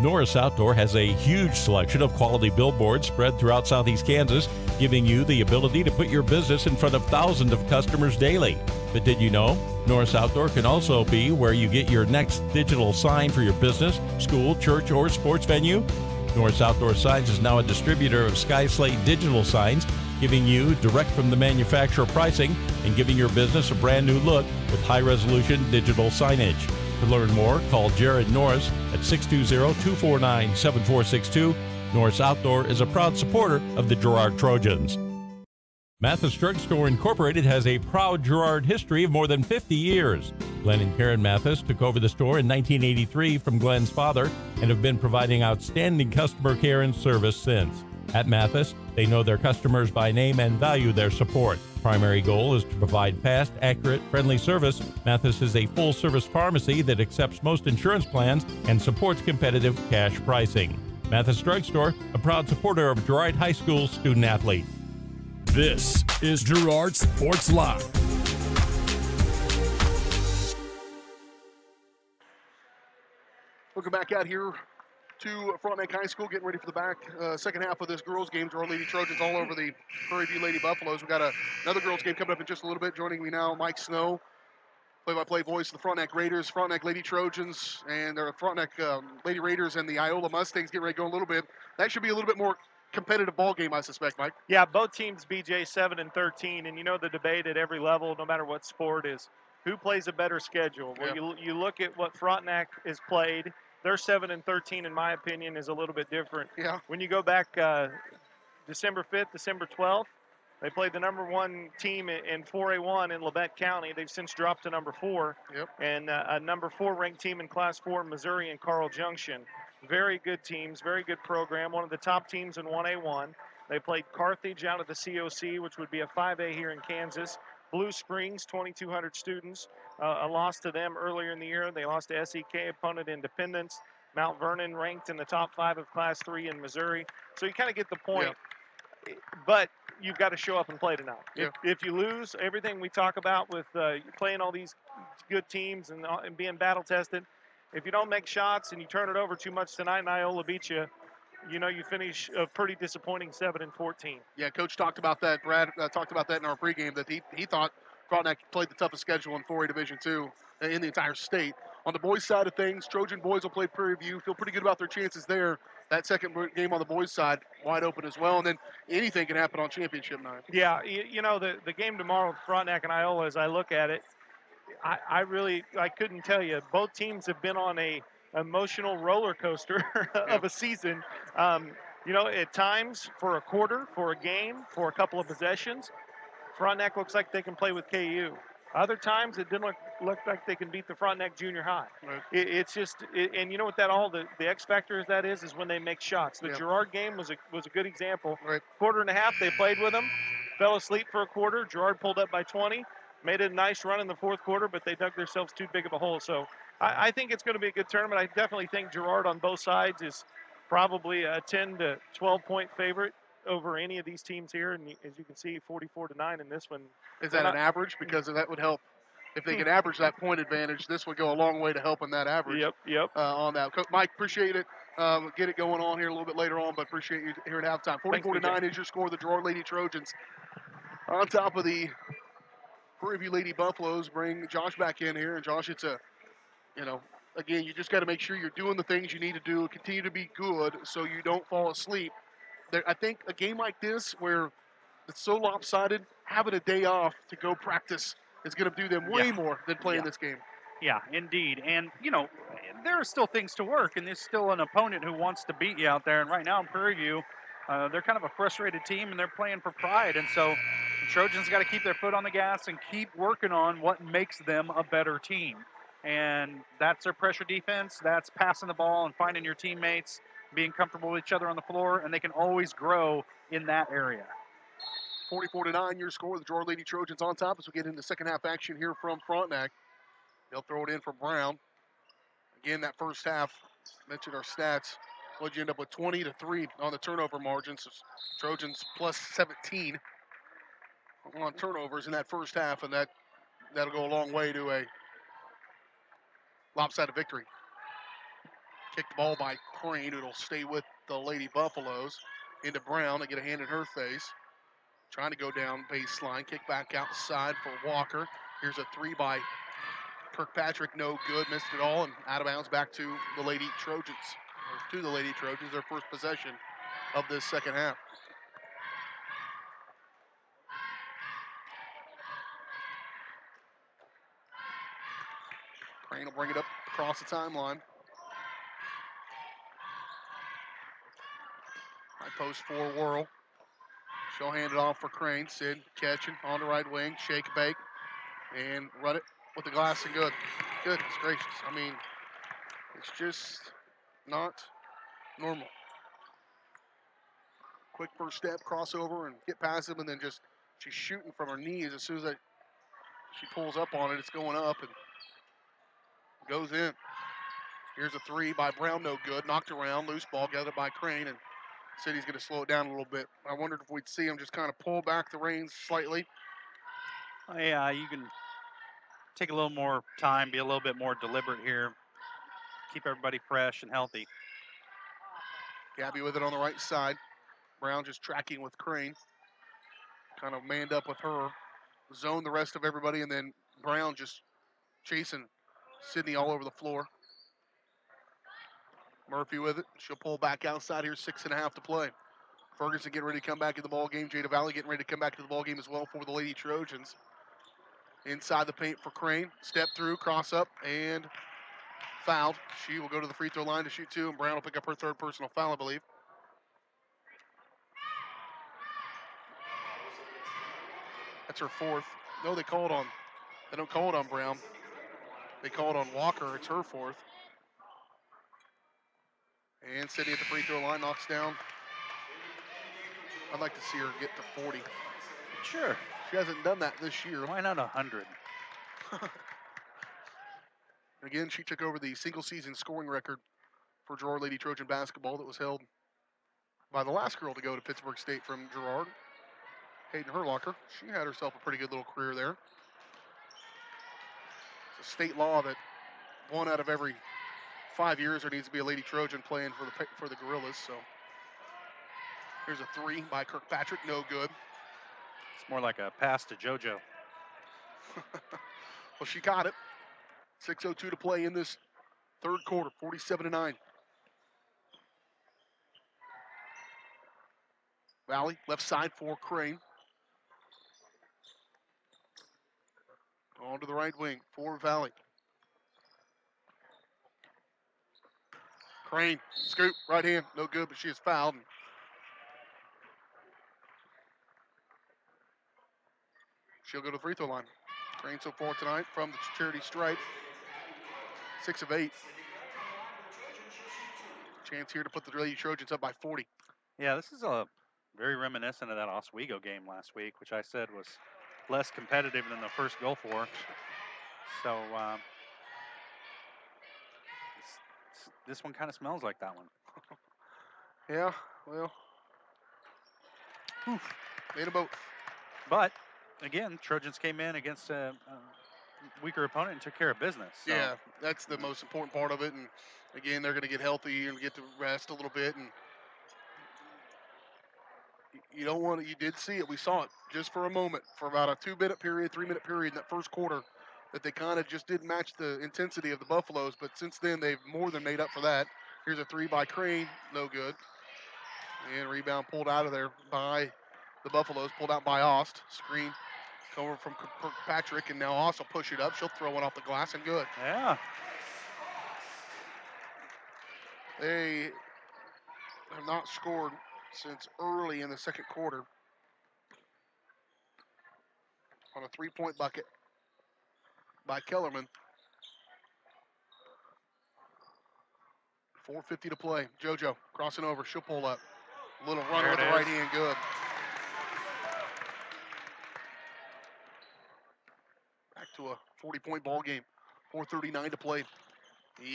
Norris Outdoor has a huge selection of quality billboards spread throughout southeast Kansas, giving you the ability to put your business in front of thousands of customers daily. But did you know? Norris Outdoor can also be where you get your next digital sign for your business, school, church, or sports venue. Norris Outdoor Signs is now a distributor of Sky Slate digital signs, giving you direct from the manufacturer pricing and giving your business a brand new look with high-resolution digital signage. To learn more, call Jared Norris at 620-249-7462. Norris Outdoor is a proud supporter of the Girard Trojans. Mathis Drug Store Incorporated has a proud Girard history of more than 50 years. Glenn and Karen Mathis took over the store in 1983 from Glenn's father and have been providing outstanding customer care and service since. At Mathis, they know their customers by name and value their support. Primary goal is to provide fast, accurate, friendly service. Mathis is a full-service pharmacy that accepts most insurance plans and supports competitive cash pricing. Mathis Drug Store, a proud supporter of Girard High School student-athletes. This is Girard Sports Live. Welcome back out here to Frontenac High School, getting ready for the second half of this girls game. Girard Lady Trojans all over the Prairie View Lady Buffaloes. We've got another girls game coming up in just a little bit. Joining me now, Mike Snow, play-by-play voice of the Frontenac Raiders, Frontenac Lady Trojans, and their Frontenac Lady Raiders and the Iola Mustangs getting ready to go a little bit. That should be a little bit more competitive ball game, I suspect, Mike. Yeah, both teams, BJ, 7-13, and you know the debate at every level, no matter what sport, is who plays a better schedule. Well, you look at what Frontenac has played. Their 7-13, in my opinion, is a little bit different. Yeah. When you go back December 5th, December 12th, they played the number one team in 4A1 in Labette County. They've since dropped to number 4. Yep. And a number 4 ranked team in Class 4 in Missouri and Carl Junction. Very good teams, very good program. One of the top teams in 1A1. They played Carthage out of the COC, which would be a 5A here in Kansas. Blue Springs, 2,200 students. A loss to them earlier in the year. They lost to SEK, opponent Independence. Mount Vernon ranked in the top 5 of Class 3 in Missouri. So you kind of get the point. Yeah. But you've got to show up and play tonight. Yeah. If you lose, everything we talk about with playing all these good teams and being battle tested, if you don't make shots and you turn it over too much tonight and Iola beats you, you know you finish a pretty disappointing 7-14. Yeah, Coach talked about that. Brad talked about that in our pregame, that he thought Frontenac played the toughest schedule in 4A Division II in the entire state. On the boys' side of things, Trojan boys will play Prairie View. Feel pretty good about their chances there. That second game on the boys' side, wide open as well. And then anything can happen on championship night. Yeah, you know, the game tomorrow with Frontenac and Iola, as I look at it, I couldn't tell you. Both teams have been on a emotional roller coaster of a season. You know, at times for a quarter, for a game, for a couple of possessions, Frontenac looks like they can play with KU. Other times it didn't look like they can beat the Frontenac Junior High. Right. It's just, and you know what the X factor is that is when they make shots. The Girard game was a good example. Right. Quarter and a half, they played with them, fell asleep for a quarter. Girard pulled up by 20, made a nice run in the fourth quarter, but they dug themselves too big of a hole. So I think it's going to be a good tournament. I definitely think Girard on both sides is probably a 10 to 12 point favorite over any of these teams here, and as you can see, 44-9 in this one. Is that an average? Because that would help. If they could average that point advantage, this would go a long way to helping that average. Yep. On that. Mike, appreciate it. Get it going on here a little bit later on, but appreciate you here at halftime. 44-9 is your score. The Girard Lady Trojans on top of the Prairie View Lady Buffaloes. Bring Josh back in here, and Josh, it's again, you just got to make sure you're doing the things you need to do, continue to be good so you don't fall asleep. I think a game like this where it's so lopsided, having a day off to go practice is going to do them way more than playing this game. Yeah, indeed. And, you know, there are still things to work, and there's still an opponent who wants to beat you out there. And right now in Prairie View, they're kind of a frustrated team, and they're playing for pride. And so the Trojans got to keep their foot on the gas and keep working on what makes them a better team. And that's their pressure defense. That's passing the ball and finding your teammates. being comfortable with each other on the floor, and they can always grow in that area. 44-9 your score. The Girard Lady Trojans on top as we get into second half action here from Frontenac. They'll throw it in for Brown. Again, that first half, mentioned our stats. What'd you end up with? 20-3 on the turnover margin. So Trojans plus 17 on turnovers in that first half, and that'll go a long way to a lopsided victory. Kicked the ball by Prairie. It'll stay with the Lady Buffaloes. Into Brown. They get a hand in her face. Trying to go down baseline. Kick back outside for Walker. Here's a three by Kirkpatrick. No good. Missed it all. And out of bounds back to the Lady Trojans. Or to the Lady Trojans. Their first possession of this second half. Crane will bring it up across the timeline. High post four whirl. She'll hand it off for Crane. Sid catching on the right wing. Shake, bake, and run it with the glass and good. Goodness gracious. I mean, it's just not normal. Quick first step, crossover, and get past him, and then just she's shooting from her knees. As soon as she pulls up on it, it's going up and goes in. Here's a three by Brown, no good. Knocked around, loose ball, gathered by Crane, and City's going to slow it down a little bit. I wondered if we'd see him just kind of pull back the reins slightly. Yeah, you can take a little more time, be a little bit more deliberate here. Keep everybody fresh and healthy. Gabby with it on the right side. Brown just tracking with Crane. Kind of manned up with her. Zoned the rest of everybody, and then Brown just chasing Sydney all over the floor. Murphy with it. She'll pull back outside here, 6.5 to play. Ferguson getting ready to come back in the ball game. Jada Valley getting ready to come back to the ball game as well for the Lady Trojans. Inside the paint for Crane. Step through, cross up, and fouled. She will go to the free throw line to shoot two, and Brown will pick up her third personal foul, I believe. That's her fourth. No, they don't call it on Brown. They call it on Walker. It's her fourth. And City at the free throw line knocks down. I'd like to see her get to 40. Sure. She hasn't done that this year. Why not 100? Again, she took over the single season scoring record for Girard Lady Trojan basketball that was held by the last girl to go to Pittsburgh State from Girard, Hayden Herlocker. She had herself a pretty good little career there. It's a state law that 1 out of every 5 years there needs to be a Lady Trojan playing for the Gorillas. So here's a three by Kirkpatrick, no good. It's more like a pass to JoJo. Well, she got it. 6:02 to play in this third quarter, 47-9. Valley, left side for Crane. On to the right wing for Valley. Crane, scoop, right hand, no good, but she is fouled. She'll go to the free throw line. Crane so far tonight from the charity stripe. 6 of 8. Chance here to put the Lady Trojans up by 40. Yeah, this is a very reminiscent of that Oswego game last week, which I said was less competitive than the first goal for. So this one kind of smells like that one. Yeah, well, made them both. But again, Trojans came in against a weaker opponent and took care of business. So. Yeah, that's the most important part of it. And again, they're going to get healthy and get to rest a little bit. And you don't want to, you did see it. We saw it just for a moment, for about a 2-minute period, 3-minute period in that first quarter, that they kind of just didn't match the intensity of the Buffaloes. But since then, they've more than made up for that. Here's a three by Crane, no good. And rebound pulled out of there by the Buffaloes, pulled out by Ost. Screen over from Kirkpatrick, and now Ost will push it up. She'll throw one off the glass and good. Yeah. They have not scored since early in the second quarter on a 3-point bucket by Kellerman. 4:50 to play. JoJo crossing over. She'll pull up. Little runner There with it the is. right hand. Good. Back to a 40-point ball game. 4:39 to play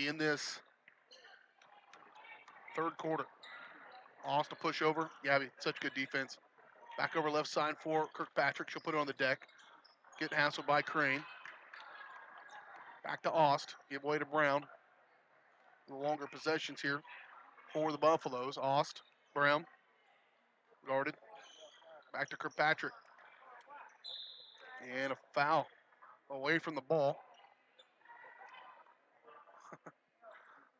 in this third quarter. Ost to push over. Gabby, such good defense. Back over left side for Kirkpatrick. She'll put it on the deck. Getting hassled by Crane. Back to Ost. Give away to Brown. A little longer possessions here for the Buffaloes. Ost, Brown, guarded. Back to Kirkpatrick. And a foul away from the ball.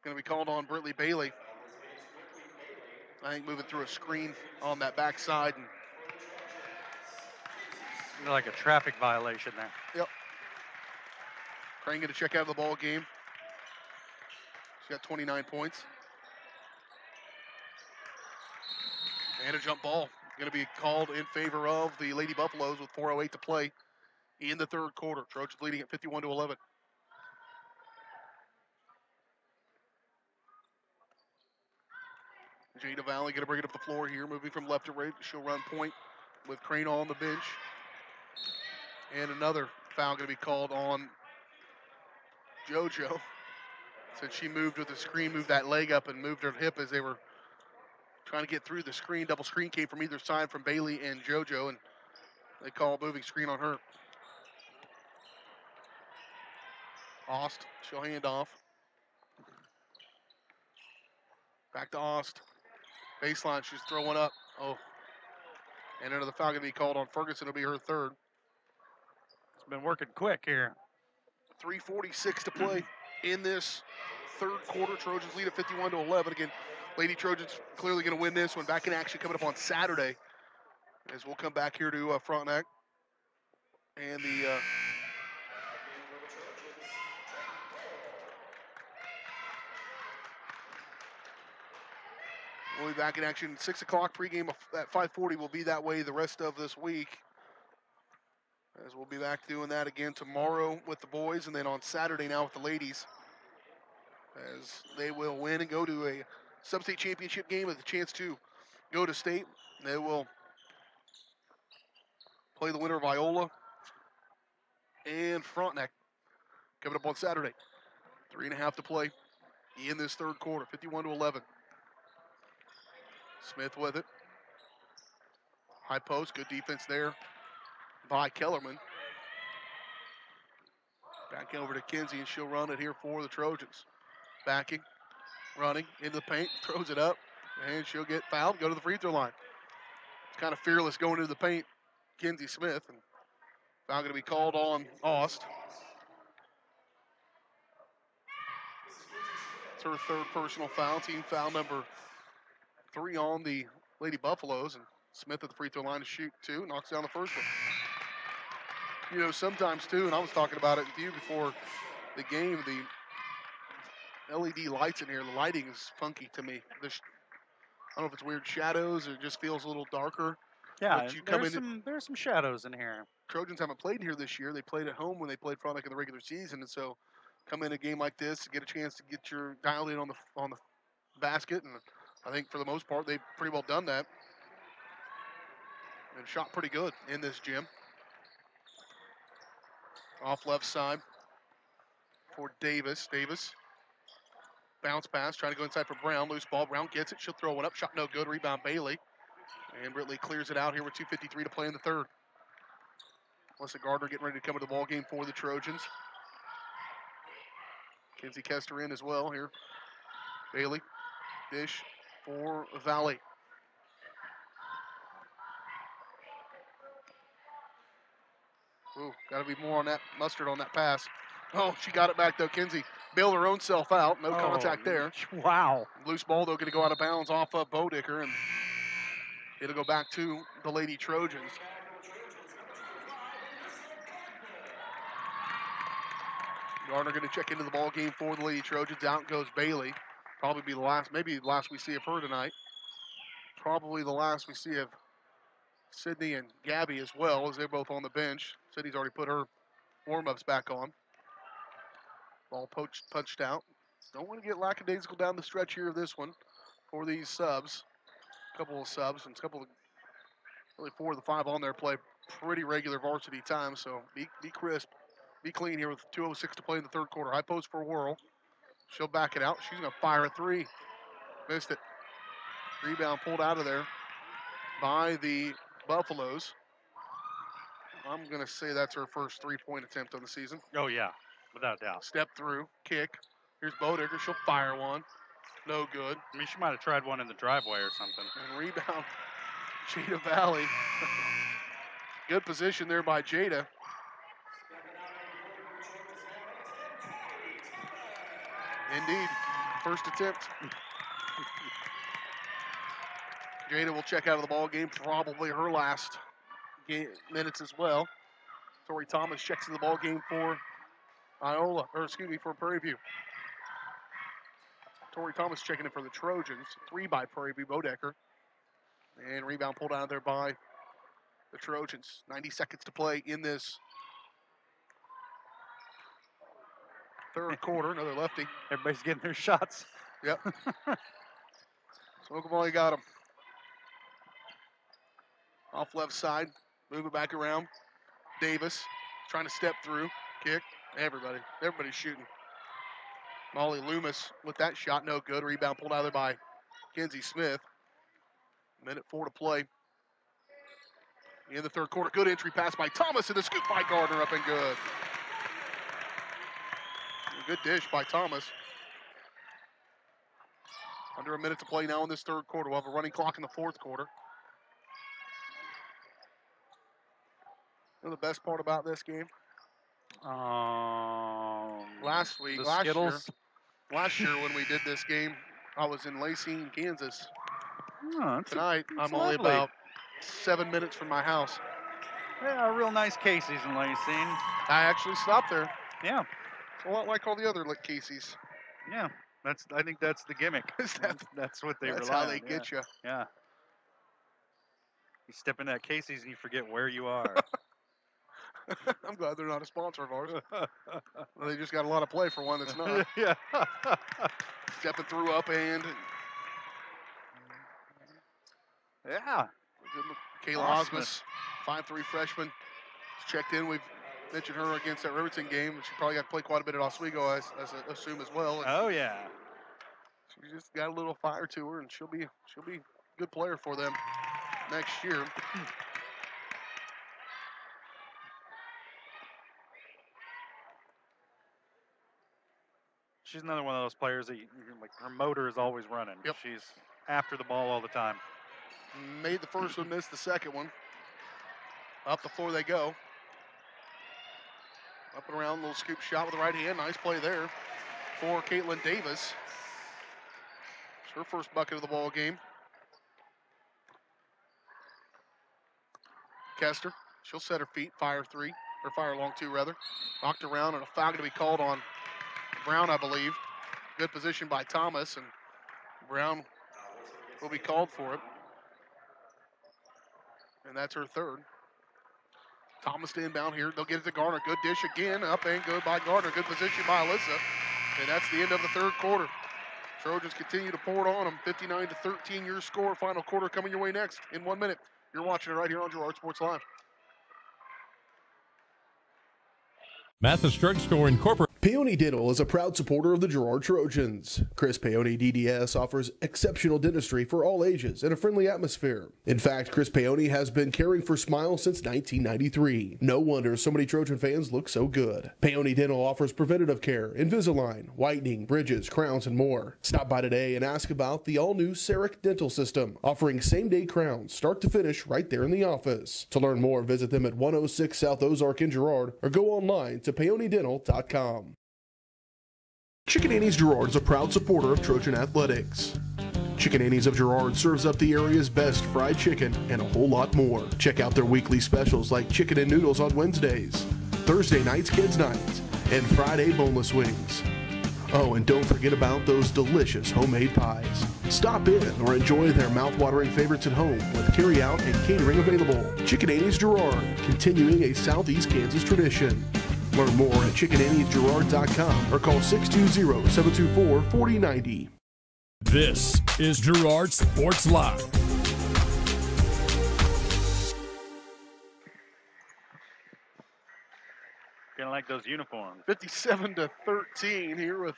Going to be called on Brittany Bailey. I think moving through a screen on that backside. And like a traffic violation there. yep. Crane going to check out of the ball game. She's got 29 points. And a jump ball. Going to be called in favor of the Lady Buffaloes with 4:08 to play in the third quarter. Trojans leading at 51-11. Jada Valley going to bring it up the floor here, moving from left to right. She'll run point with Crane on the bench. And another foul going to be called on JoJo. Since she moved with the screen, moved that leg up and moved her hip as they were trying to get through the screen. Double screen came from either side from Bailey and JoJo, and they call moving screen on her. Ost, she'll hand off. Back to Ost. Baseline, she's throwing up. Oh. And another foul going to be called on Ferguson. It'll be her third. It's been working quick here. 3:46 to play in this third quarter. Trojans lead at 51-11. Again, Lady Trojans clearly going to win this one. Back in action coming up on Saturday as we'll come back here to Frontenac. And the we'll be back in action 6 o'clock pregame at 5:40. Will be that way the rest of this week. As we'll be back doing that again tomorrow with the boys, and then on Saturday now with the ladies. As they will win and go to a sub-state championship game with a chance to go to state. They will play the winner of Iola and Frontenac coming up on Saturday. 3.5 to play in this third quarter, 51-11. Smith with it. High post, good defense there by Kellerman. Back over to Kinsey, and she'll run it here for the Trojans. Backing, running into the paint, throws it up, and she'll get fouled, go to the free throw line. It's kind of fearless going into the paint, Kinsey Smith. And foul going to be called on Ost. It's her third personal foul, team foul number 3 on the Lady Buffaloes. And Smith at the free throw line to shoot 2, knocks down the first one. You know, sometimes too, and I was talking about it with you before the game, the LED lights in here, the lighting is funky to me. I don't know if it's weird shadows or it just feels a little darker. Yeah, but you come there's some shadows in here. Trojans haven't played here this year. They played at home when they played Frontenac in the regular season, and so come in a game like this, get a chance to get your dialed in on the basket, and I think for the most part they've pretty well done that. And shot pretty good in this gym. Off left side for Davis. Davis. Bounce pass, trying to go inside for Brown. Loose ball. Brown gets it. She'll throw one up. Shot no good. Rebound Bailey. And Ridley clears it out here with 2:53 to play in the third. Melissa Gardner getting ready to come into the ball game for the Trojans. Kinsey Kester in as well here. Bailey. Dish for Valley. Ooh, got to be more on that mustard on that pass. Oh, she got it back though. Kinsey bailed her own self out. No contact there. Wow. Loose ball though, going to go out of bounds off of Bodicker, and it'll go back to the Lady Trojans. Gardner going to check into the ball game for the Lady Trojans. Out goes Bailey. Probably be the last, maybe the last we see of her tonight. Probably the last we see of Sydney and Gabby as well, as they're both on the bench. Sydney's already put her warm-ups back on. Ball punched out. Don't want to get lackadaisical down the stretch here of this one for these subs. A couple of subs and a couple of, really 4 of the 5 on there play pretty regular varsity time, so be crisp, be clean here with 2:06 to play in the third quarter. High post for Whirl. She'll back it out. She's going to fire a 3. Missed it. Rebound pulled out of there by the Buffaloes. I'm going to say that's her first 3-point attempt of the season. Oh, yeah, without a doubt. Step through, kick. Here's Bodecker. She'll fire one. No good. I mean, she might have tried one in the driveway or something. And rebound, Jada Valley. Good position there by Jada. Indeed, first attempt. Jada will check out of the ball game, probably her last minutes as well. Tori Thomas checks in the ball game for for Prairie View. Tori Thomas checking in for the Trojans. 3 by Prairie View, Bodecker. And rebound pulled out of there by the Trojans. 90 seconds to play in this third quarter. Another lefty. Everybody's getting their shots. Yep. Smoke them while you got them. Off left side. Move it back around. Davis trying to step through. Kick. Everybody's shooting. Molly Loomis with that shot. No good. Rebound pulled out of there by Kenzie Smith. 1:04 to play in the third quarter. Good entry pass by Thomas and the scoop by Gardner up and good. Good dish by Thomas. Under a minute to play now in this third quarter. We'll have a running clock in the fourth quarter. You know the best part about this game? Last year when we did this game, I was in Lacine, Kansas. Tonight, I'm only about 7 minutes from my house. Yeah, a real nice Casey's in Lacine. I actually stopped there. Yeah. It's a lot like all the other Casey's. Yeah, I think that's the gimmick. That's what they That's rely how they on. get you. Yeah. You step in that Casey's and you forget where you are. I'm glad they're not a sponsor of ours. Well, they just got a lot of play for one that's not. Yeah. Stepping through up and. Yeah. Kayla Osmus, 5'3" freshman, checked in. We've mentioned her against that Riverton game. She probably got to play quite a bit at Oswego, I assume as well. And oh yeah. She just got a little fire to her, and she'll be a good player for them next year. She's another one of those players that her motor is always running. Yep. She's after the ball all the time. Made the first one, missed the second one. Up the floor they go. Up and around, little scoop shot with the right hand. Nice play there for Caitlin Davis. It's her first bucket of the ball game. Kester, she'll set her feet, fire long 2 rather. Knocked around, and a foul going to be called on Brown, I believe. Good position by Thomas, and Brown will be called for it. And that's her third. Thomas to inbound here. They'll get it to Gardner. Good dish again. Up and good by Gardner. Good position by Alyssa. And that's the end of the third quarter. Trojans continue to pour it on them. 59-13 your score. Final quarter coming your way next in 1 minute. You're watching it right here on Girard Sports Live. Mathis Drug Store Incorporated. Paoni Dental is a proud supporter of the Girard Trojans. Chris Paoni DDS offers exceptional dentistry for all ages in a friendly atmosphere. In fact, Chris Paoni has been caring for smiles since 1993. No wonder so many Trojan fans look so good. Paoni Dental offers preventative care, Invisalign, whitening, bridges, crowns, and more. Stop by today and ask about the all-new CEREC dental system, offering same-day crowns, start to finish, right there in the office. To learn more, visit them at 106 South Ozark in Girard or go online to paonidental.com. Chicken Annie's Girard is a proud supporter of Trojan athletics. Chicken Annie's of Girard serves up the area's best fried chicken and a whole lot more. Check out their weekly specials like chicken and noodles on Wednesdays, Thursday nights kids nights, and Friday boneless wings. Oh, and don't forget about those delicious homemade pies. Stop in or enjoy their mouth-watering favorites at home with carry-out and catering available. Chicken Annie's Girard, continuing a Southeast Kansas tradition. Learn more at chickenanniesgerard.com or call 620-724-4090. This is Girard Sports Live. Kind of like those uniforms. 57-13 here with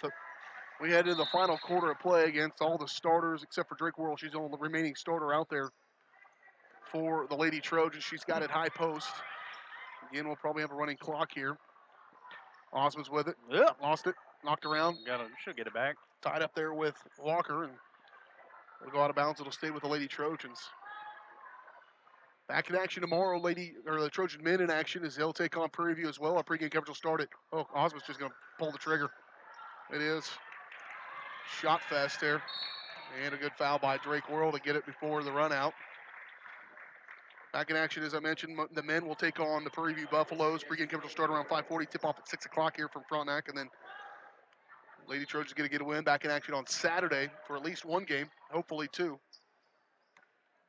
we head into the final quarter of play against all the starters except for Drake Worrell. She's the only remaining starter out there for the Lady Trojans. She's got it high post. Again, we'll probably have a running clock here. Osmond's with it. Yep. Lost it. Knocked around. Should get it back. Tied up there with Walker, and it'll go out of bounds. It'll stay with the Lady Trojans. Back in action tomorrow, the Trojan men in action as they'll take on Prairie View as well. Our pregame coverage will start at, Osmond's just going to pull the trigger. It is shot fest there. And a good foul by Drake Worrell to get it before the run out. Back in action, as I mentioned, the men will take on the Prairie View Buffaloes. Pregame coverage will start around 5:40. Tip off at 6 o'clock here from Frontenac. And then Lady Trojans going to get a win. Back in action on Saturday for at least one game, hopefully two.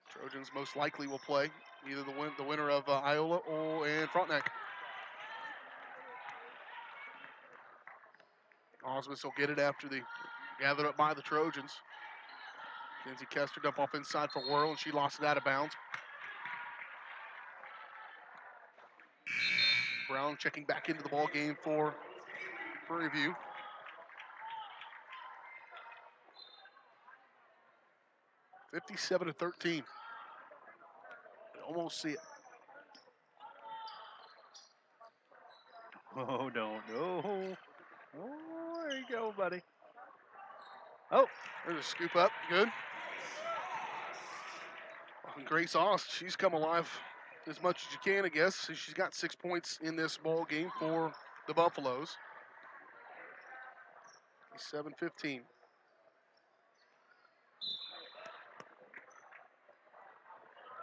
Trojans most likely will play either the winner of Iola and Frontenac. Osmond will get it after the gathered up by the Trojans. Kenzie Kester dump off inside for Worrell, and she lost it out of bounds. Brown checking back into the ball game for Prairie View. (57-13). Almost see it. Oh, don't. Oh, there you go, buddy. Oh, there's a scoop up. Good. And Grace Ost, she's come alive as much as you can, I guess. She's got 6 points in this ball game for the Buffaloes. 7-15.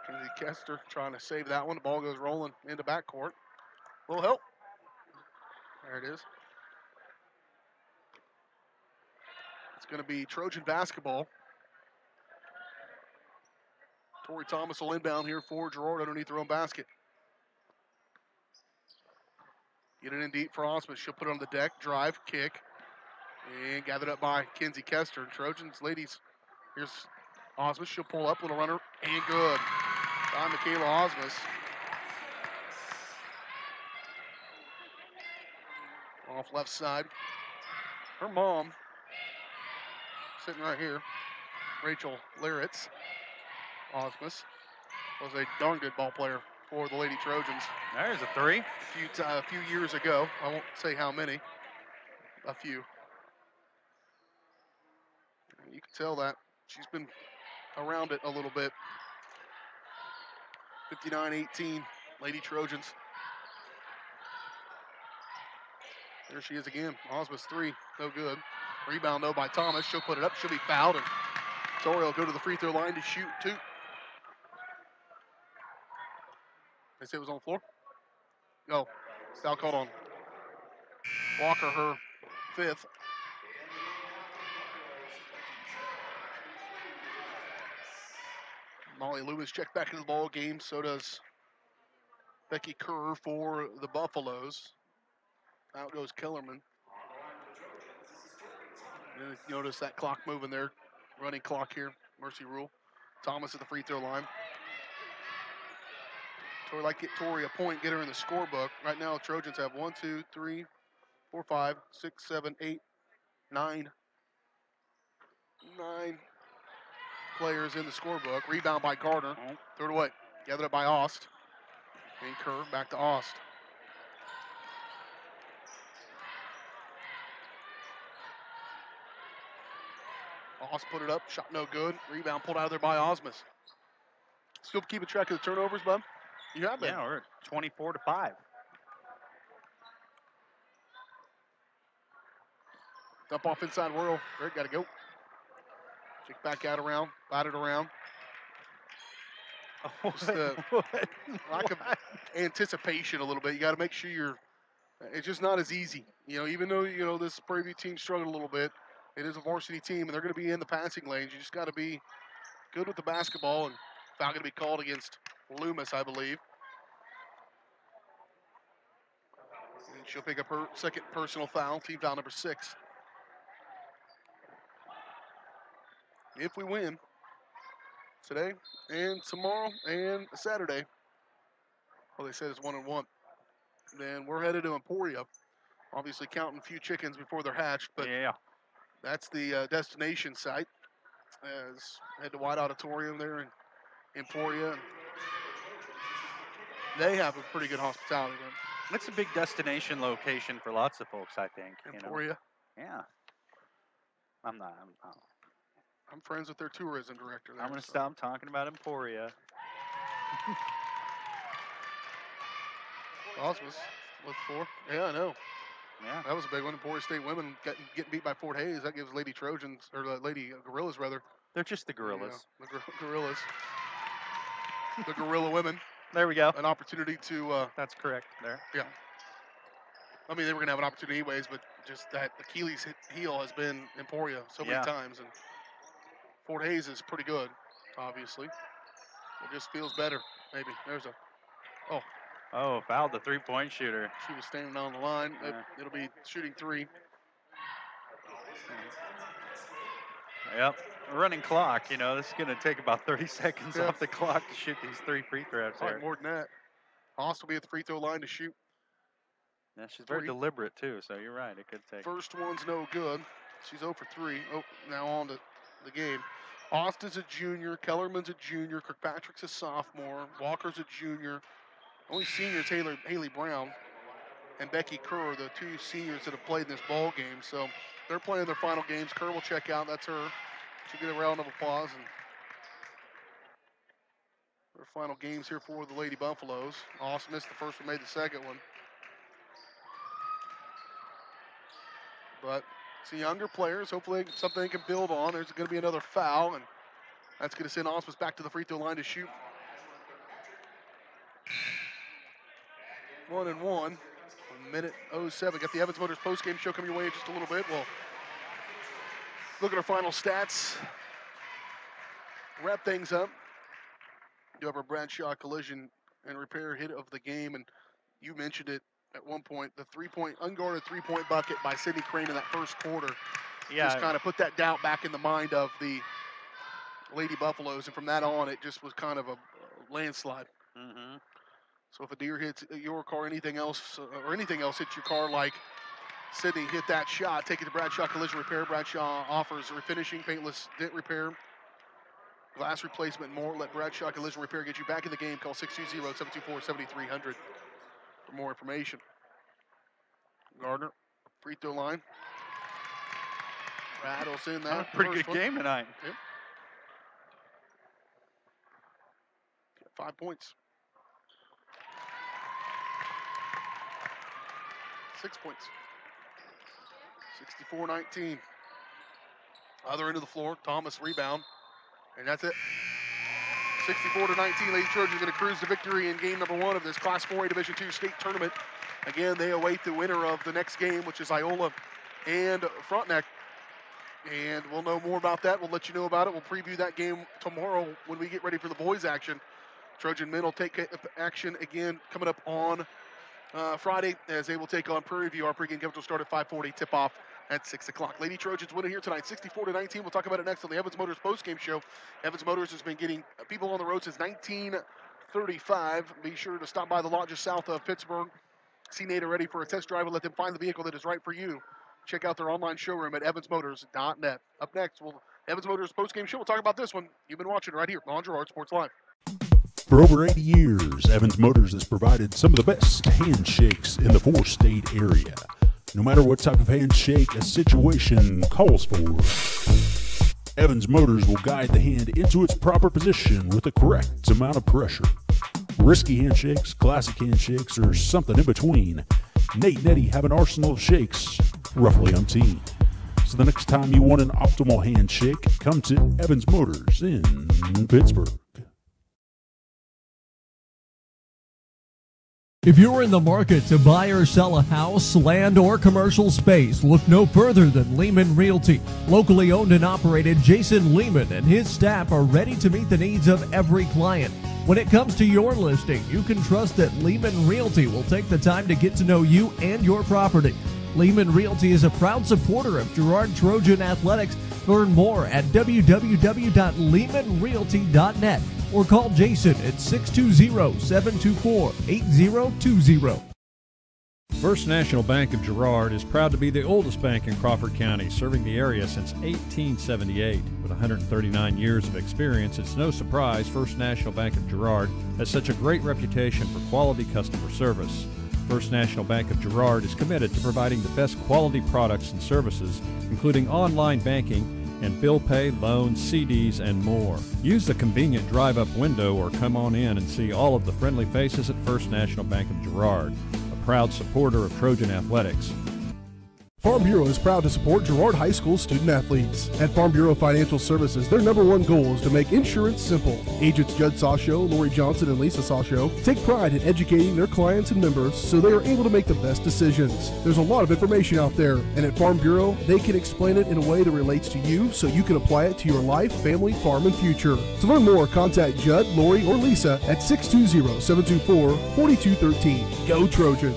Kenzie Kester trying to save that one. The ball goes rolling into backcourt. Will help. There it is. It's going to be Trojan basketball. Tori Thomas will inbound here for Girard underneath their own basket. Get it in deep for Osmond. She'll put it on the deck. Drive, kick. And gathered up by Kenzie Kester. Trojans, ladies, here's Osmond. She'll pull up, little runner, and good. By Michaela Osmond. Off left side. Her mom, sitting right here, Rachel Liritz Osmus, was a darn good ball player for the Lady Trojans. There's a three. A few years ago. I won't say how many. A few. You can tell that she's been around it a little bit. 59-18, Lady Trojans. There she is again. Osmus three, no good. Rebound though by Thomas. She'll put it up. She'll be fouled, and Tori will go to the free throw line to shoot two. They say it was on the floor? No. Foul called on Walker, her fifth. Molly Loomis checked back into the ball game. So does Becky Kerr for the Buffaloes. Out goes Kellerman. And you notice that clock moving there. Running clock here. Mercy rule. Thomas at the free throw line. Tori like get Tori a point, get her in the scorebook. Right now, the Trojans have 1, 2, 3, 4, 5, 6, 7, 8, 9 players in the scorebook. Rebound by Gardner. Throw it away. Gathered up by Ost. And Kerr back to Ost. Ost put it up. Shot no good. Rebound pulled out of there by Osmus. Still keeping track of the turnovers, bud? You have been. Yeah, we're at 24-5. Dump off inside Worrell. Rick got to go. Kick back out around. Batted around. Just lack of anticipation a little bit. You got to make sure it's just not as easy. You know, even though, this Prairie View team struggled a little bit, it is a varsity team, and they're going to be in the passing lanes. You just got to be good with the basketball, and foul going to be called against Loomis, I believe. And She'll pick up her second personal foul, team foul number 6. If we win today and tomorrow and Saturday, well, they said it's 1-1, then we're headed to Emporia. Obviously counting a few chickens before they're hatched, but yeah, that's the destination site. As head to White Auditorium there in Emporia. They have a pretty good hospitality room. It's a big destination location for lots of folks, I think. Emporia. Yeah. I'm friends with their tourism director there. I'm going to stop talking about Emporia. Osmus with 4. Yeah, I know. Yeah. That was a big one. Emporia State women getting beat by Fort Hays. That gives Lady Trojans, or Lady Gorillas, rather. They're just the Gorillas. The Gorillas. The Gorilla women. There we go. An opportunity to... That's correct there. Yeah. I mean, they were going to have an opportunity anyways, but just that Achilles heel has been Emporia so many times. And Fort Hays is pretty good, obviously. It just feels better, maybe. There's a... Oh, fouled the three-point shooter. She was standing on the line. Yeah. It'll be shooting 3. Yep. Running clock, this is going to take about 30 seconds off the clock to shoot these 3 free throws there. More than that. Haas will be at the free throw line to shoot. Yeah, she's very deliberate, too, so you're right. It could take. First one's no good. She's 0 for 3. Oh, now on to the game. Austin's a junior. Kellerman's a junior. Kirkpatrick's a sophomore. Walker's a junior. Only seniors, Haley Brown and Becky Kerr, the 2 seniors that have played in this ball game. So they're playing their final games. Kerr will check out. That's her. She'll get a round of applause. And their final games here for the Lady Buffaloes. Austin missed the first one, made the second one. But some younger players, hopefully something they can build on. There's going to be another foul, and that's going to send Osmus back to the free throw line to shoot. 1-1. 1:07. Got the Evans Motors postgame show coming your way in just a little bit. We'll look at our final stats. Wrap things up. Do have our Bradshaw Collision and Repair hit of the game, and you mentioned it at one point. The unguarded three-point bucket by Sydney Crane in that first quarter. Yeah. Just kind of put that doubt back in the mind of the Lady Buffaloes, and from that on, it just was kind of a landslide. Mm-hmm. So if a deer hits your car, anything else hits your car, like Sydney hit that shot, take it to Bradshaw Collision Repair. Bradshaw offers refinishing, paintless dent repair, glass replacement, and more. Let Bradshaw Collision Repair get you back in the game. Call 620-724-7300 for more information. Gardner, free throw line. Rattles in that. Pretty good game tonight. Yep. 5 points. 6 points. 64-19. Other end of the floor, Thomas rebound. And that's it. 64-19, Lady Trojans going to cruise to victory in game number 1 of this Class 4A Division II state tournament. Again, they await the winner of the next game, which is Iola and Frontenac. And we'll know more about that. We'll let you know about it. We'll preview that game tomorrow when we get ready for the boys' action. Trojan men will take action again coming up on Friday, as they will take on Prairie View. Our pregame coverage will start at 5:40, tip-off at 6 o'clock. Lady Trojans winning here tonight, 64-19. We'll talk about it next on the Evans Motors postgame show. Evans Motors has been getting people on the road since 1935. Be sure to stop by the lot just south of Pittsburgh. See Nada ready for a test drive and let them find the vehicle that is right for you. Check out their online showroom at evansmotors.net. Up next, Evans Motors postgame show. We'll talk about this one. You've been watching right here on Girard Sports Live. For over 80 years, Evans Motors has provided some of the best handshakes in the 4-state area. No matter what type of handshake a situation calls for, Evans Motors will guide the hand into its proper position with the correct amount of pressure. Risky handshakes, classic handshakes, or something in between, Nate and Eddie have an arsenal of shakes roughly umpteen. So the next time you want an optimal handshake, come to Evans Motors in Pittsburgh. If you're in the market to buy or sell a house, land, or commercial space, look no further than Lehman Realty. Locally owned and operated, Jason Lehman and his staff are ready to meet the needs of every client. When it comes to your listing, you can trust that Lehman Realty will take the time to get to know you and your property. Lehman Realty is a proud supporter of Girard Trojan Athletics. Learn more at www.lehmanrealty.net or call Jason at 620-724-8020. First National Bank of Girard is proud to be the oldest bank in Crawford County, serving the area since 1878. With 139 years of experience, it's no surprise First National Bank of Girard has such a great reputation for quality customer service. First National Bank of Girard is committed to providing the best quality products and services, including online banking and bill pay, loans, CDs, and more. Use the convenient drive-up window or come on in and see all of the friendly faces at First National Bank of Girard, a proud supporter of Trojan Athletics. Farm Bureau is proud to support Girard High School student athletes. At Farm Bureau Financial Services, their #1 goal is to make insurance simple. Agents Judd Sasho, Lori Johnson, and Lisa Sasho take pride in educating their clients and members so they are able to make the best decisions. There's a lot of information out there, and at Farm Bureau, they can explain it in a way that relates to you so you can apply it to your life, family, farm, and future. To learn more, contact Judd, Lori, or Lisa at 620-724-4213. Go Trojans!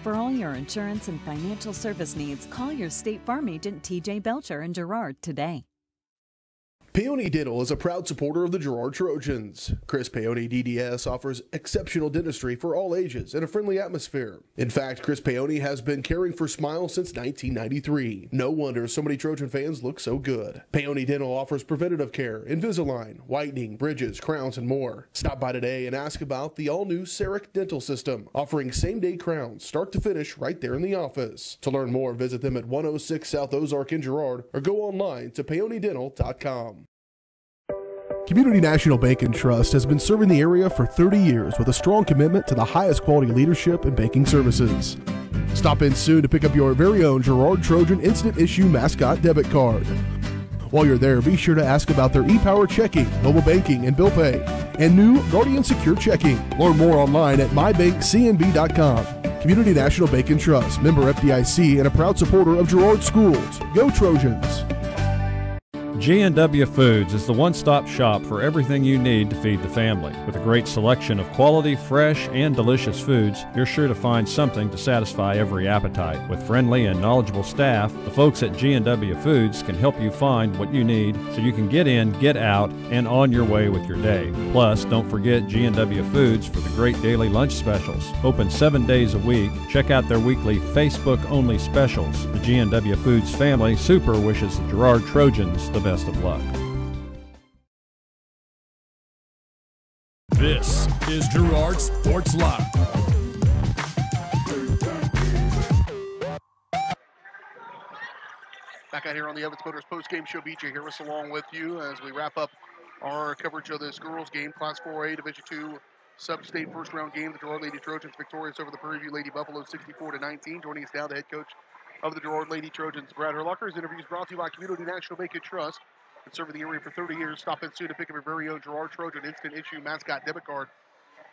For all your insurance and financial service needs, call your State Farm agent TJ Belcher in Girard today. Peony Dental is a proud supporter of the Girard Trojans. Chris Peony DDS offers exceptional dentistry for all ages in a friendly atmosphere. In fact, Chris Peony has been caring for smiles since 1993. No wonder so many Trojan fans look so good. Peony Dental offers preventative care, Invisalign, whitening, bridges, crowns, and more. Stop by today and ask about the all-new CEREC dental system, offering same-day crowns, start to finish, right there in the office. To learn more, visit them at 106 South Ozark in Girard or go online to peonydental.com. Community National Bank and Trust has been serving the area for 30 years with a strong commitment to the highest quality leadership and banking services. Stop in soon to pick up your very own Girard Trojan Instant Issue Mascot Debit Card. While you're there, be sure to ask about their ePower checking, mobile banking, and bill pay, and new Guardian Secure Checking. Learn more online at mybankcnb.com. Community National Bank and Trust, member FDIC, and a proud supporter of Girard Schools. Go Trojans! G&W Foods is the one-stop shop for everything you need to feed the family. With a great selection of quality, fresh, and delicious foods, you're sure to find something to satisfy every appetite. With friendly and knowledgeable staff, the folks at G&W Foods can help you find what you need so you can get in, get out, and on your way with your day. Plus, don't forget G&W Foods for the great daily lunch specials. Open 7 days a week. Check out their weekly Facebook-only specials. The G&W Foods family super wishes the Girard Trojans the best of luck. This is Girard Sports Live. Back out here on the Evans Motors post-game show. BJ Harris along with you as we wrap up our coverage of this girls game. Class 4A Division II Sub-State first-round game. The Girard Lady Trojans victorious over the Prairie View Lady Buffalo 64-19. Joining us now, the head coach of the Girard Lady Trojans, Brad Herlocker. His interview is brought to you by Community National Bank and Trust. Been serving the area for 30 years. Stop in soon to pick up your very own Girard Trojan Instant Issue Mascot Debit Card.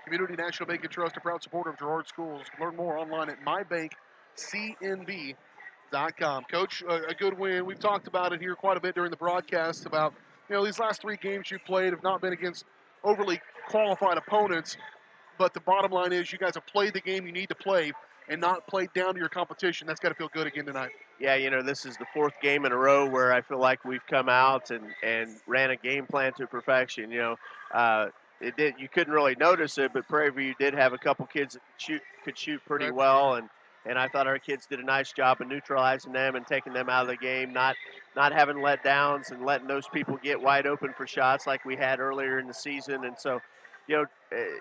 Community National Bank and Trust, a proud supporter of Girard Schools. Learn more online at mybankcnb.com. Coach, a good win. We've talked about it here quite a bit during the broadcast about, these last 3 games you played have not been against overly qualified opponents, but the bottom line is you guys have played the game you need to play and not played down to your competition. That's got to feel good again tonight. Yeah, this is the 4th game in a row where I feel like we've come out and ran a game plan to perfection. You couldn't really notice it, but Prairie View did have a couple kids that could shoot pretty well, and I thought our kids did a nice job of neutralizing them and taking them out of the game, not having letdowns and letting those people get wide open for shots like we had earlier in the season. And so,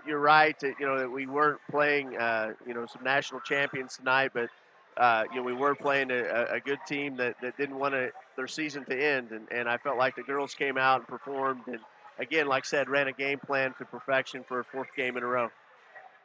you're right. That we weren't playing, some national champions tonight, but we were playing a good team that didn't want their season to end, and I felt like the girls came out and performed, and again, like I said, ran a game plan to perfection for a 4th game in a row.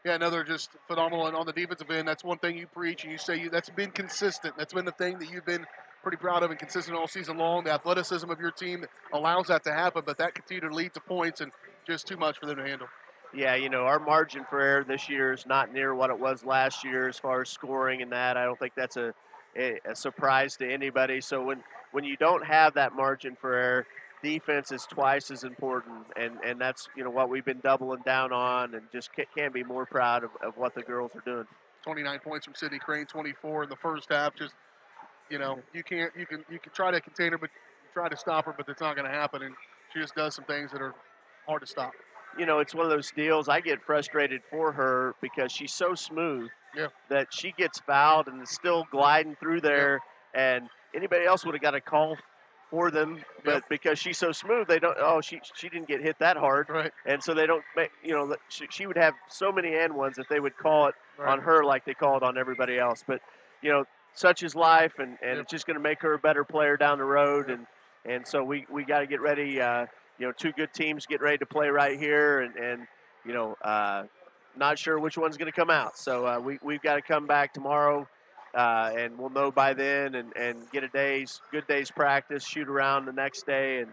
Yeah, another just phenomenal. And on the defensive end, that's one thing you preach, and you say that's been consistent. That's been the thing that you've been pretty proud of and consistent all season long. The athleticism of your team allows that to happen, but that continued to lead to points and just too much for them to handle. Yeah, our margin for error this year is not near what it was last year as far as scoring and that. I don't think that's a surprise to anybody. So when you don't have that margin for error, defense is twice as important, and that's what we've been doubling down on, and just can't be more proud of what the girls are doing. 29 points from Sydney Crane, 24 in the first half. Just you can try to contain her, but try to stop her, but it's not going to happen. And she just does some things that are hard to stop. It's one of those deals. I get frustrated for her because she's so smooth that she gets fouled and is still gliding through there, and anybody else would have got a call for them, but because she's so smooth, they don't. Oh, she didn't get hit that hard, right? And so they don't. She would have so many and ones that they would call it on her like they call it on everybody else. But such is life, and it's just going to make her a better player down the road, and so we got to get ready. 2 good teams get ready to play right here, and not sure which one's going to come out. So we've got to come back tomorrow. And we'll know by then and get a good day's practice, shoot around the next day,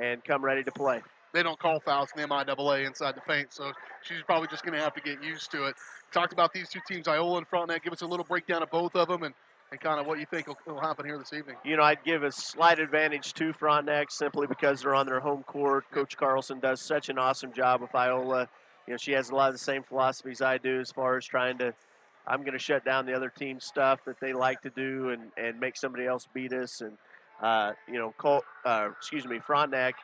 and come ready to play. They don't call fouls in the MIAA inside the paint, so she's probably just going to have to get used to it. Talked about these 2 teams, Iola and Frontenac. Give us a little breakdown of both of them and kind of what you think will happen here this evening. I'd give a slight advantage to Frontenac simply because they're on their home court. Coach Carlson does such an awesome job with Iola. She has a lot of the same philosophies I do as far as trying to I'm going to shut down the other team's stuff that they like to do and make somebody else beat us. And, Frontenac,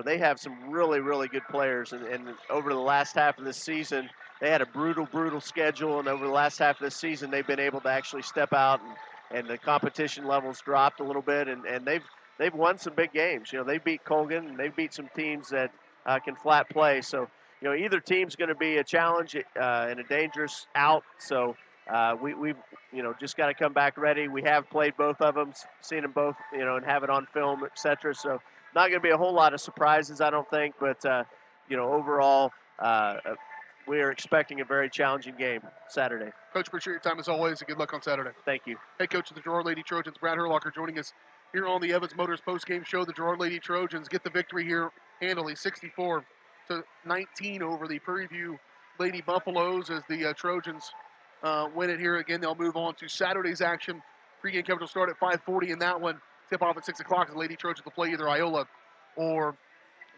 they have some really, really good players. And over the last half of this season, they had a brutal schedule. And over the last half of this season, they've been able to actually step out and the competition levels dropped a little bit. And they've won some big games. They beat Colgan and they beat some teams that can flat play. So, either team's going to be a challenge and a dangerous out. So we've just got to come back ready. We have played both of them, seen them both, and have it on film, etc. So not going to be a whole lot of surprises, I don't think. But overall, we are expecting a very challenging game Saturday. Coach, appreciate your time as always, and good luck on Saturday. Thank you. Head coach of the Girard Lady Trojans, Brad Herlocker, joining us here on the Evans Motors postgame show. The Girard Lady Trojans get the victory here handily, 64-19 over the Prairie View Lady Buffaloes as the Trojans win it here. Again, they'll move on to Saturday's action. Pre-game coverage will start at 5:40 in that one. Tip off at 6 o'clock as the Lady Trojans will play either Iola or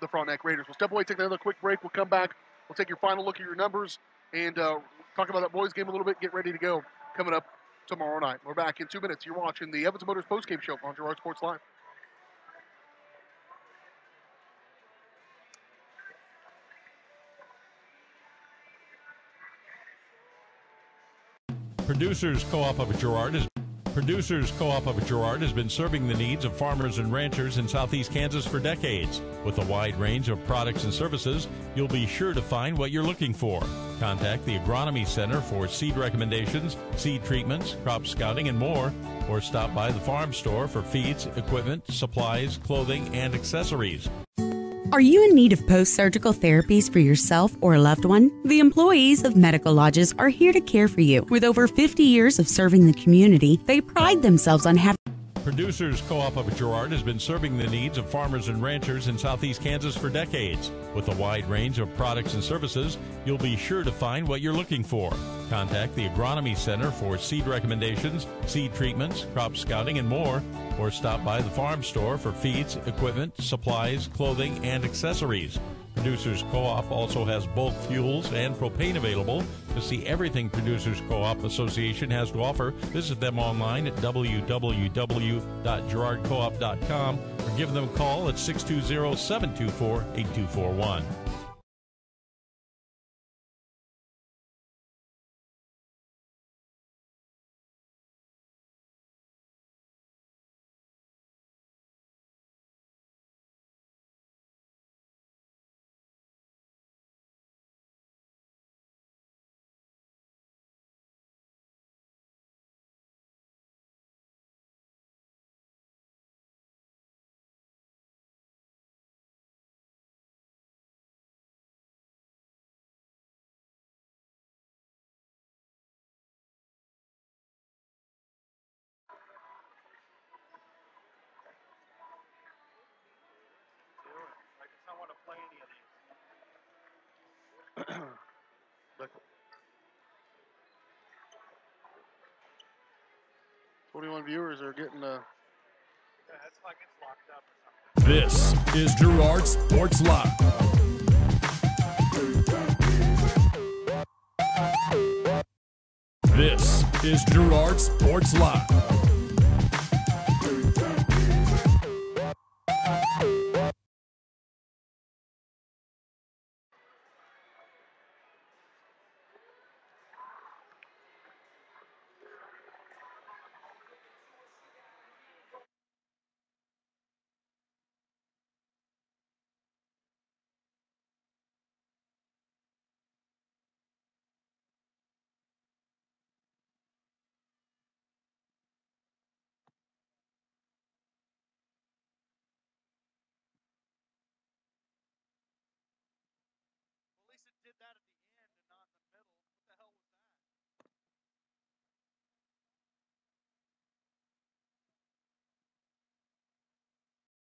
the Frontenac Raiders. We'll step away, take another quick break. We'll come back. We'll take your final look at your numbers and talk about that boys game a little bit. Get ready to go coming up tomorrow night. We're back in 2 minutes. You're watching the Evans Motors postgame show on Girard Sports Live. Producers Co-op of Girard has been serving the needs of farmers and ranchers in southeast Kansas for decades. With a wide range of products and services, you'll be sure to find what you're looking for. Contact the Agronomy Center for seed recommendations, seed treatments, crop scouting, and more, or stop by the farm store for feeds, equipment, supplies, clothing, and accessories. Are you in need of post-surgical therapies for yourself or a loved one? The employees of Medical Lodges are here to care for you. With over 50 years of serving the community, they pride themselves on having... Producers Co-op of Girard has been serving the needs of farmers and ranchers in southeast Kansas for decades. With a wide range of products and services, you'll be sure to find what you're looking for. Contact the Agronomy Center for seed recommendations, seed treatments, crop scouting, and more, or stop by the farm store for feeds, equipment, supplies, clothing, and accessories. Producers Co-op also has bulk fuels and propane available. To see everything Producers Co-op Association has to offer, visit them online at www.girardcoop.com or give them a call at 620-724-8241. 21 viewers are getting This is Girard Sports Live. This is Girard Sports Live.